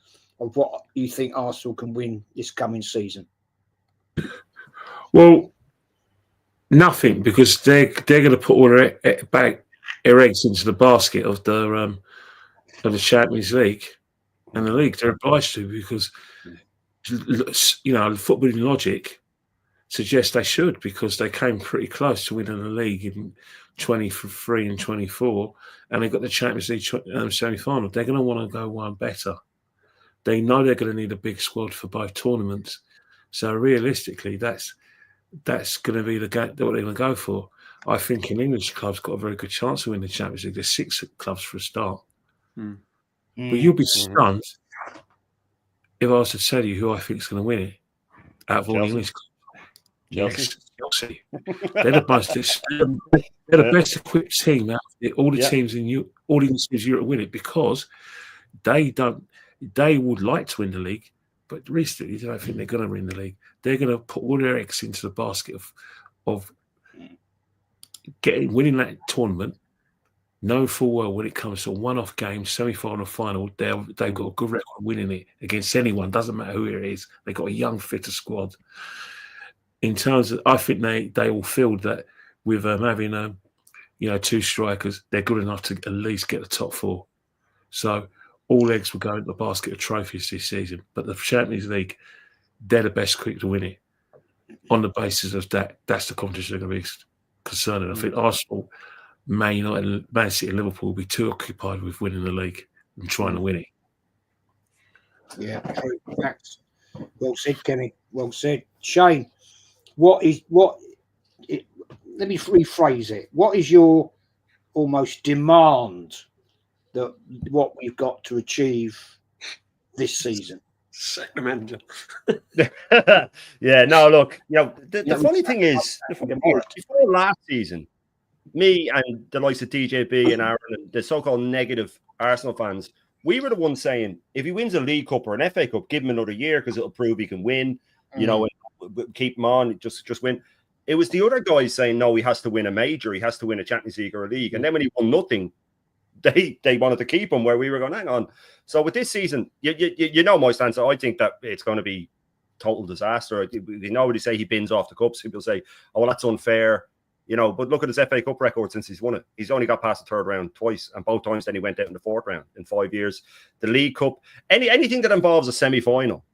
of what you think Arsenal can win this coming season? Well, nothing, because they're going to put all their eggs into the basket of the Champions League and the league. They're obliged to, because footballing logic suggests they should, because they came pretty close to winning the league in 23 and 24, and they got the Champions League semi-final. They're going to want to go one better. They know they're going to need a big squad for both tournaments. So realistically, that's going to be the game that what they're going to go for. I think an English club's got a very good chance of winning the Champions League. There's 6 clubs for a start. But you'll be stunned if I was to tell you who I think is going to win it out of all the English clubs. Yes, Chelsea. They're the best equipped team out of all the teams in all the teams in Europe win it, because they would like to win the league, but realistically, I don't think they're going to win the league. They're going to put all their eggs into the basket of winning that tournament, knowing full well when it comes to a one-off game, semi-final, final, they've got a good record winning it against anyone. Doesn't matter who it is. They've got a young, fitter squad. In terms of, I think they all feel that with having 2 strikers, they're good enough to at least get the top 4. So all eggs will go into the basket of trophies this season. But the Champions League, they're the best quick to win it. On the basis of that, that's the competition they're going to be concerned. I think Arsenal, Man United, Man City, and Liverpool will be too occupied with winning the league and trying to win it. Yeah, true. Facts. Well said, Kenny. Well said. Shane, let me rephrase it. What is your almost demand that what we've got to achieve this season? Sack the manager. Yeah, no, look, the funny thing is, before last season, me and the likes of DJB and Aaron and the so-called negative Arsenal fans, we were the ones saying, if he wins a League Cup or an FA Cup, give him another year because it'll prove he can win, and keep him on, just win. It was the other guys saying, no, he has to win a major, he has to win a Champions League or a league. And then when he won nothing, they wanted to keep him, where we were going, hang on. So with this season, you know my stance. I think that it's going to be total disaster. Nobody say he bins off the cups. People say, oh, well, that's unfair. But look at his FA Cup record since he's won it. He's only got past the 3rd round twice, and both times then he went out in the 4th round in 5 years. The League Cup, anything that involves a semi-final,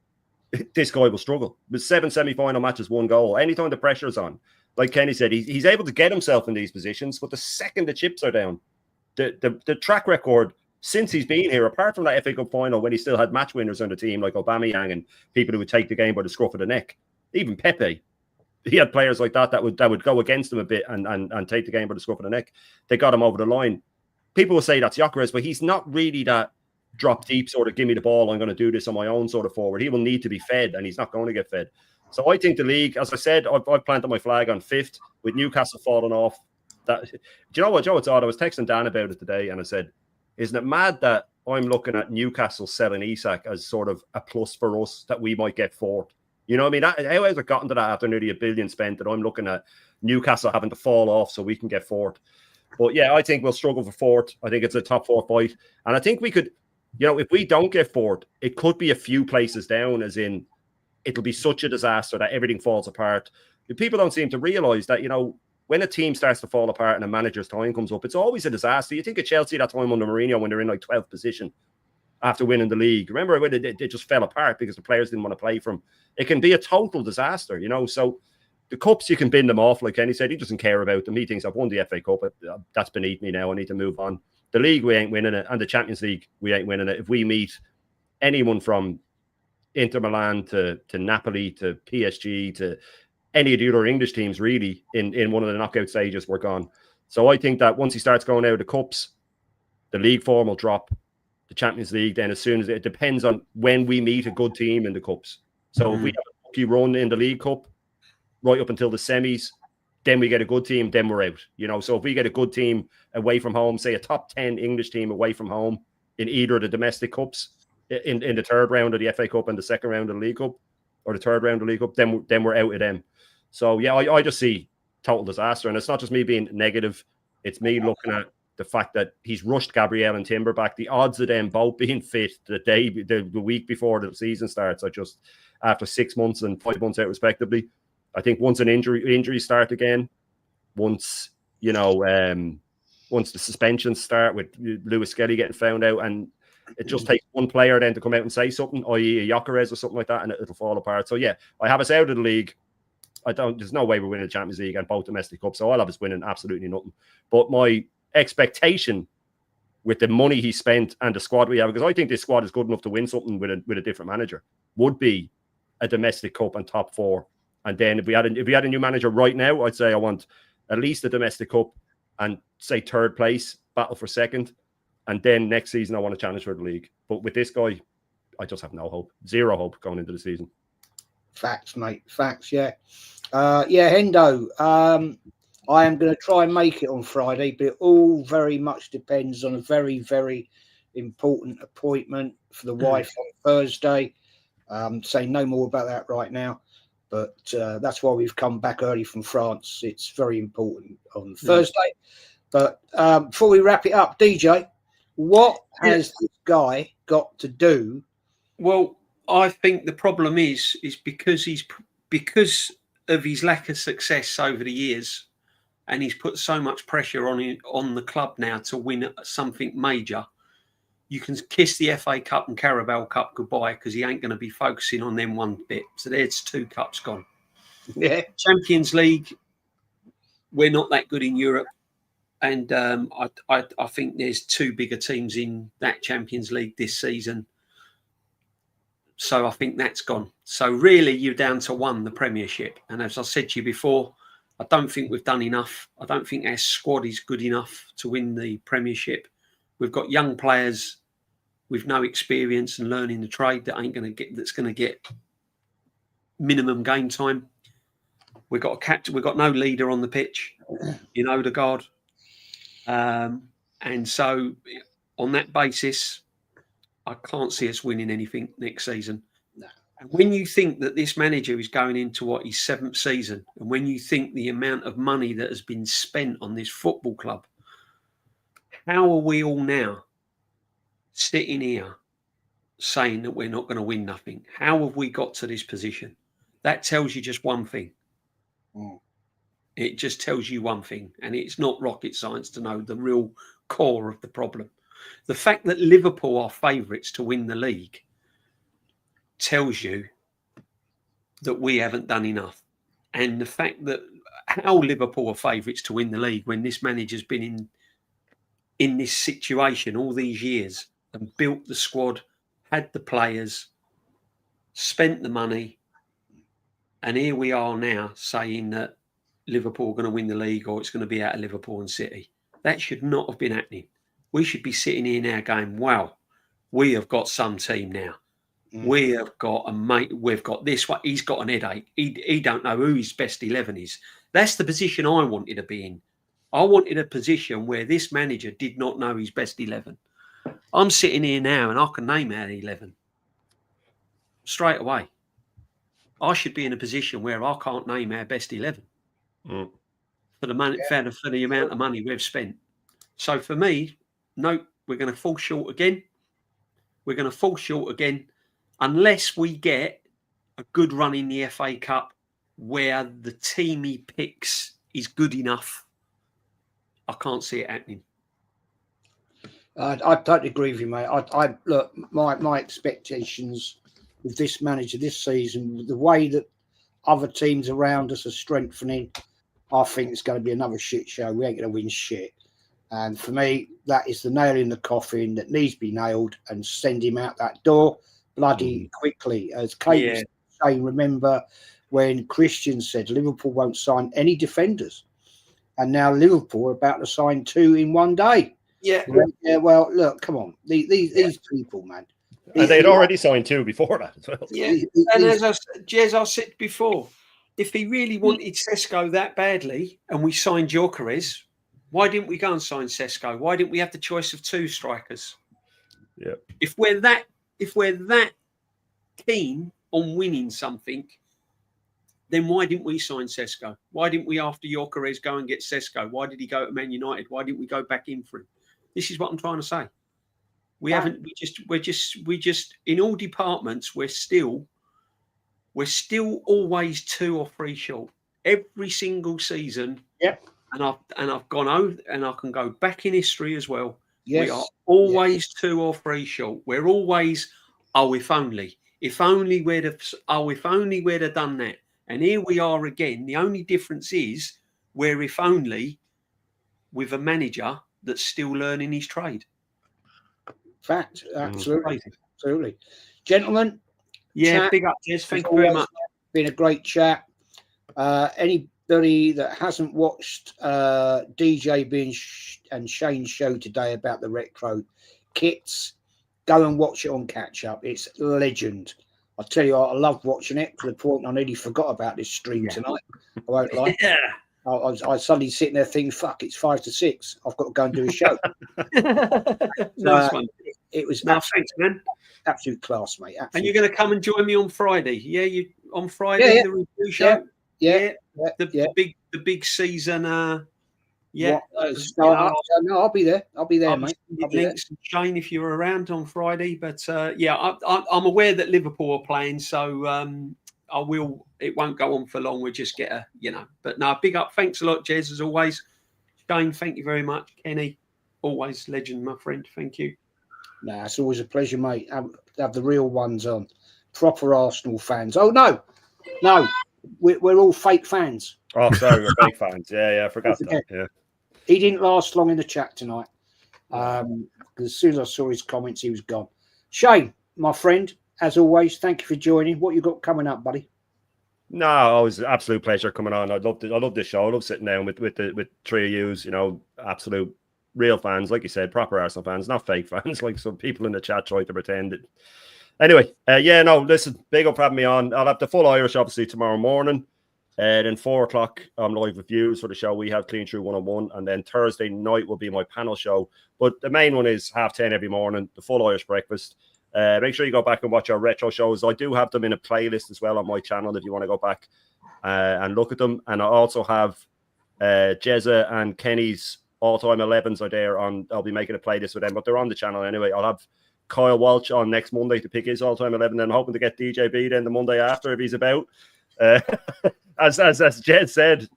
this guy will struggle. With 7 semi-final matches, 1 goal. Anytime the pressure's on, like Kenny said, he's able to get himself in these positions, but the second the chips are down, the track record since he's been here, apart from that FA Cup final when he still had match winners on the team like Aubameyang and people who would take the game by the scruff of the neck, even Pepe, he had players like that would go against him a bit and take the game by the scruff of the neck. They got him over the line. People will say that's Gyökeres, but he's not really that drop deep sort of give me the ball, I'm going to do this on my own sort of forward. He will need to be fed, and he's not going to get fed. So I think the league, as I said, I've planted my flag on 5th with Newcastle falling off. Do you know what, Joe? It's odd. I was texting Dan about it today, and I said, isn't it mad that I'm looking at Newcastle selling Isak as sort of a plus for us that we might get 4th? You know what I mean? How has it gotten to that after nearly $1 billion spent that I'm looking at Newcastle having to fall off so we can get 4th? But yeah, I think we'll struggle for 4th. I think it's a top 4 fight. And I think we could, if we don't get 4th, it could be a few places down, as in it'll be such a disaster that everything falls apart. People don't seem to realise that, when a team starts to fall apart and a manager's time comes up, it's always a disaster. You think of Chelsea that time under Mourinho when they're in like 12th position after winning the league. Remember when they just fell apart because the players didn't want to play for them? It can be a total disaster, So the cups, you can bin them off. Like Kenny said, he doesn't care about them. He thinks, I've won the FA Cup. That's beneath me now. I need to move on. The league, we ain't winning it. And the Champions League, we ain't winning it. If we meet anyone from Inter Milan to Napoli to PSG to any of the other English teams, really, in one of the knockout stages, we're gone. So I think that once he starts going out of the cups, the league form will drop. The Champions League, then as soon as it depends on when we meet a good team in the cups. So if we have a lucky run in the League Cup, right up until the semis, then we get a good team, then we're out. So if we get a good team away from home, say a top 10 English team away from home in either of the domestic cups, in the 3rd round of the FA Cup and the 2nd round of the League Cup, or the 3rd round of the League Cup, then we're out of them. So yeah, I just see total disaster. And it's not just me being negative, it's me looking at the fact that he's rushed Gabriel and Timber back. The odds of them both being fit the week before the season starts are just, after 6 months and 5 months out respectively. I think once injuries start again, once the suspensions start with Lewis Skelly getting found out, and it just takes one player then to come out and say something, i.e. a Gyökeres or something like that, and it'll fall apart. So yeah, I have us out of the league. There's no way we're winning the Champions League and both domestic cups. So I'll have us winning absolutely nothing. But my expectation with the money he spent and the squad we have, because I think this squad is good enough to win something with a different manager, would be a domestic cup and top 4. And then if we had a new manager right now, I'd say I want at least a domestic cup and say 3rd place, battle for 2nd. And then next season, I want to challenge for the league. But with this guy, I just have no hope. Zero hope going into the season. Facts, mate. Facts, yeah. Hendo. I am going to try and make it on Friday, but it all very much depends on a very, very important appointment for the wife on Thursday. Say no more about that right now. But that's why we've come back early from France. It's very important on Thursday. But before we wrap it up, DJ, what has this guy got to do? Well, I think the problem is because of his lack of success over the years, and he's put so much pressure on the club now to win something major. You can kiss the FA Cup and Carabao Cup goodbye because he ain't going to be focusing on them one bit. So there's 2 cups gone. Yeah. Champions League, we're not that good in Europe. And I think there's 2 bigger teams in that Champions League this season. So I think that's gone. So really, you're down to 1, the Premiership. And as I said to you before, I don't think we've done enough. I don't think our squad is good enough to win the Premiership. We've got young players with no experience and learning the trade that's going to get minimum game time. We've got a captain. We've got no leader on the pitch, Odegaard. And so on that basis, I can't see us winning anything next season. No. And when you think that this manager is going into his 7th season, and when you think the amount of money that has been spent on this football club, how are we all now sitting here saying that we're not going to win nothing? How have we got to this position? That tells you just one thing. It just tells you one thing, and it's not rocket science to know the real core of the problem. The fact that Liverpool are favourites to win the league tells you that we haven't done enough. And the fact that how Liverpool are favourites to win the league when this manager's been in this situation all these years and built the squad, had the players, spent the money, And here we are now saying that Liverpool are going to win the league or it's going to be out of Liverpool and City. That should not have been happening. We should be sitting here now going, wow, we have got some team now. We have got a mate. We've got this one. He's got an headache. He don't know who his best 11 is. That's the position I wanted to be in. I wanted a position where this manager did not know his best 11. I'm sitting here now and I can name our 11 straight away. I should be in a position where I can't name our best 11 for the money, for the amount of money we've spent. So for me, no, we're going to fall short again. We're going to fall short again unless we get a good run in the FA Cup where the team he picks is good enough. I can't see it happening. I totally agree with you, mate. I look, my expectations with this manager this season, the way that other teams around us are strengthening, I think it's going to be another shit show. We ain't going to win shit. And for me, that is the nail in the coffin that needs to be nailed and send him out that door bloody quickly. As Kate was saying, remember when Christian said Liverpool won't sign any defenders. And now Liverpool are about to sign 2 in one day. Yeah. Well, look, come on. These people, man. And they'd already signed 2 before that as well. Yeah. And as I said before, if he really wanted Sesko that badly and we signed Gyökeres, why didn't we go and sign Sesko? Why didn't we have the choice of 2 strikers? Yeah. If we're that keen on winning something, then why didn't we sign Sesko? Why didn't we, after Gyökeres, go and get Sesko? Why did he go to Man United? Why didn't we go back in for him? This is what I'm trying to say. We're just in all departments, we're still always 2 or 3 short every single season. Yep. And I've gone over, and I can go back in history as well. Yes. We are always 2 or 3 short. We're always, if only we'd have done that. And here we are again. The only difference is we're if only with a manager that's still learning his trade. Fact, absolutely, absolutely, gentlemen. Yeah, big up, Jez. Thank you very much. Been a great chat. Anybody that hasn't watched DJ and Shane's show today about the retro kits, go and watch it on catch up. It's legend. I tell you, I love watching it to the point I nearly forgot about this stream tonight. I won't lie. I was suddenly sitting there thinking, "Fuck, it's 5 to 6. I've got to go and do a show." Nice one. It was thanks, man. Absolute class, mate. Absolute. And you're going to come and join me on Friday? Yeah, you on Friday the review show. The big season. No, I'll be there. I'll be there, mate. Links and Shane if you're around on Friday. But I'm aware that Liverpool are playing, so it won't go on for long. We'll just get But no, big up. Thanks a lot, Jez, as always. Shane, thank you very much. Kenny, always legend, my friend. Thank you. Nah, it's always a pleasure, mate. Have the real ones on. Proper Arsenal fans. Oh, no. We're all fake fans. Oh, sorry, we're fake fans. Yeah, I forgot that. Yeah. He didn't last long in the chat tonight. Because as soon as I saw his comments, he was gone. Shane, my friend, as always, thank you for joining. What you got coming up, buddy? No, it was an absolute pleasure coming on. I love this show. I love sitting down with 3 of yous, absolute real fans, like you said, proper Arsenal fans, not fake fans, like some people in the chat try to pretend it. Anyway, listen, big up for having me on. I'll have the full Irish, obviously, tomorrow morning. Then 4 o'clock, I'm live with views for the show. We have Clean Through 101. And then Thursday night will be my panel show. But the main one is 10:30 every morning, the full Irish breakfast. Make sure you go back and watch our retro shows. I do have them in a playlist as well on my channel if you want to go back and look at them. And I also have Jezza and Kenny's all-time 11s are there on. I'll be making a playlist with them, but they're on the channel anyway. I'll have Kyle Walsh on next Monday to pick his all-time 11, and I'm hoping to get DJB then the Monday after if he's about. As Jed said,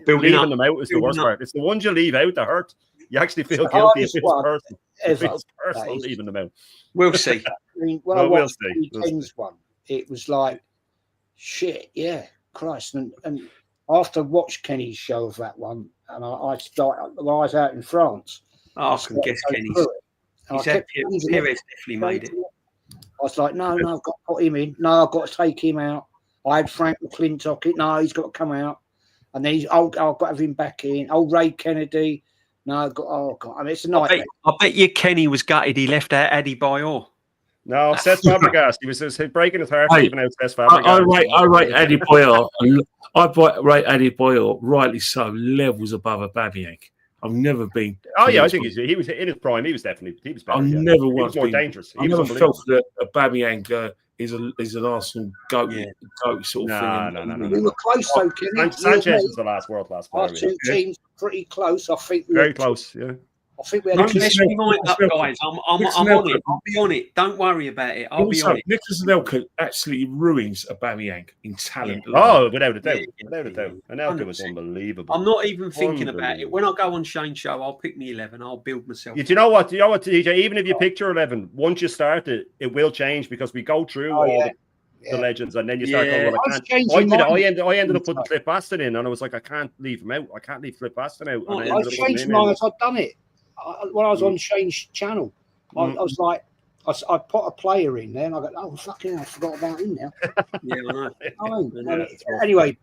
leaving them out is the worst part. It's the ones you leave out that hurt. You actually feel guilty if it's personal leaving them out. We'll see. We'll see. One. It was like, shit, yeah, Christ. And after I watched Kenny's show of that one, and I was out in France. I can guess Kenny's. Perez definitely made it. I was like, no, I've got to put him in. No, I've got to take him out. I had Frank McClintock. No, he's got to come out. And then I've got to have him back in. Old Ray Kennedy. No, God. I mean, it's a nightmare. I bet you Kenny was gutted he left out Eddie Bayor. No, Cesc Fabregas. He was breaking his heart leaving out Cesc Fabregas. I rate Eddie Boyle. I rate Eddie Boyle, rightly so, levels above Aubameyang. I've never been. Oh yeah, I think he was in his prime. He was better. I've never once more dangerous. I never felt that Aubameyang is an Arsenal goat sort of thing. No. We were close though, Kenny. Sanchez was the last world class player. Our two teams pretty close. I think we very close. Yeah. I think we had Let's be mind up, guys. I'm on it. I'll be on it. Don't worry about it. I'll be on it. Nicholas Anelka absolutely ruins Aubameyang in talent. Oh, without a doubt. Without a doubt. Anelka was unbelievable. I'm not even thinking about it. When I go on Shane's show, I'll pick me 11. I'll build myself. Do you know what, TJ? Even if you picture 11, once you start it, it will change because we go through all the legends, and then you start going, well, I ended up putting Cliff Aston in, and I was like, I can't leave him out. I can't leave Cliff Aston out. And I changed mine as I'd done it. When I was on Shane's channel, I was like, I put a player in there, and I go, oh fucking hell, I forgot about him now. Yeah, I know. Anyway,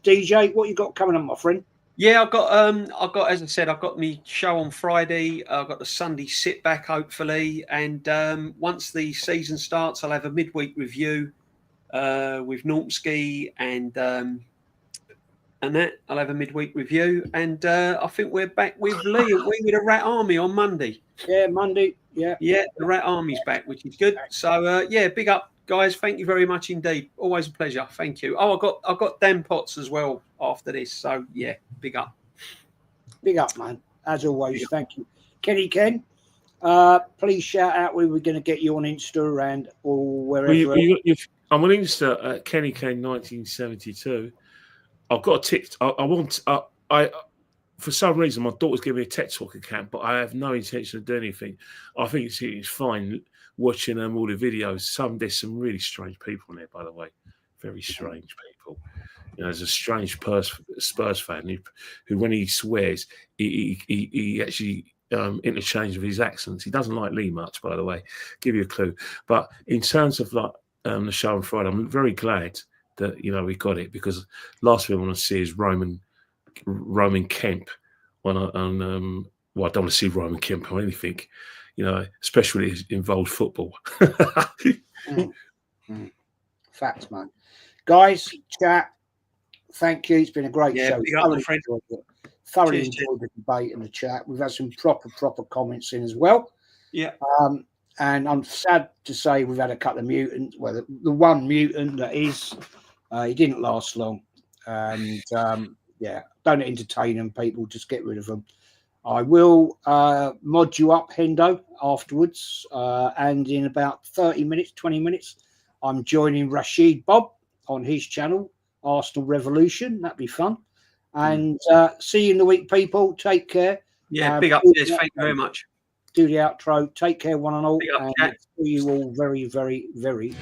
DJ, what you got coming up, my friend? Yeah, I've got, as I said, I've got my show on Friday. I've got the Sunday sit back, hopefully, and once the season starts, I'll have a midweek review with Normski and that. I'll have a midweek review, and I think we're back with Lee. We're with the Rat Army on Monday. Yeah, Monday. Yeah, the Rat Army's back, which is good. So big up, guys. Thank you very much indeed. Always a pleasure. Thank you. Oh, I've got Dan Potts as well after this. So yeah, big up. Big up, man. As always, thank you, Kenny Ken. Please shout out where we're going to get you on Insta and or wherever. I'm on Insta at Kenny Ken 1972. I've got a TikTok. For some reason, my daughter's giving me a TikTok account, but I have no intention of doing anything. I think it's fine watching all the videos. There's some really strange people in there, by the way. Very strange people. You know, there's a strange Spurs fan who when he swears, he actually interchanges with his accents. He doesn't like Lee much, by the way. Give you a clue. But in terms of the show on Friday, I'm very glad that we got it, because last thing I want to see is Roman Kemp I don't want to see Roman Kemp or anything, especially when it involved football. Facts, man. Guys, chat. Thank you. It's been a great show. Thoroughly enjoyed the debate and the chat. We've had some proper comments in as well. Yeah. And I'm sad to say we've had a couple of mutants. Well, the one mutant that is, he didn't last long. And don't entertain them, people. Just get rid of them. I will mod you up, Hendo, afterwards. And in about 20 minutes, I'm joining Rashid Bob on his channel, Arsenal Revolution. That'd be fun. And see you in the week, people. Take care. Yeah, big up. Yes, thank you very much. Do the outro. Take care, one and all. And see you all very, very, very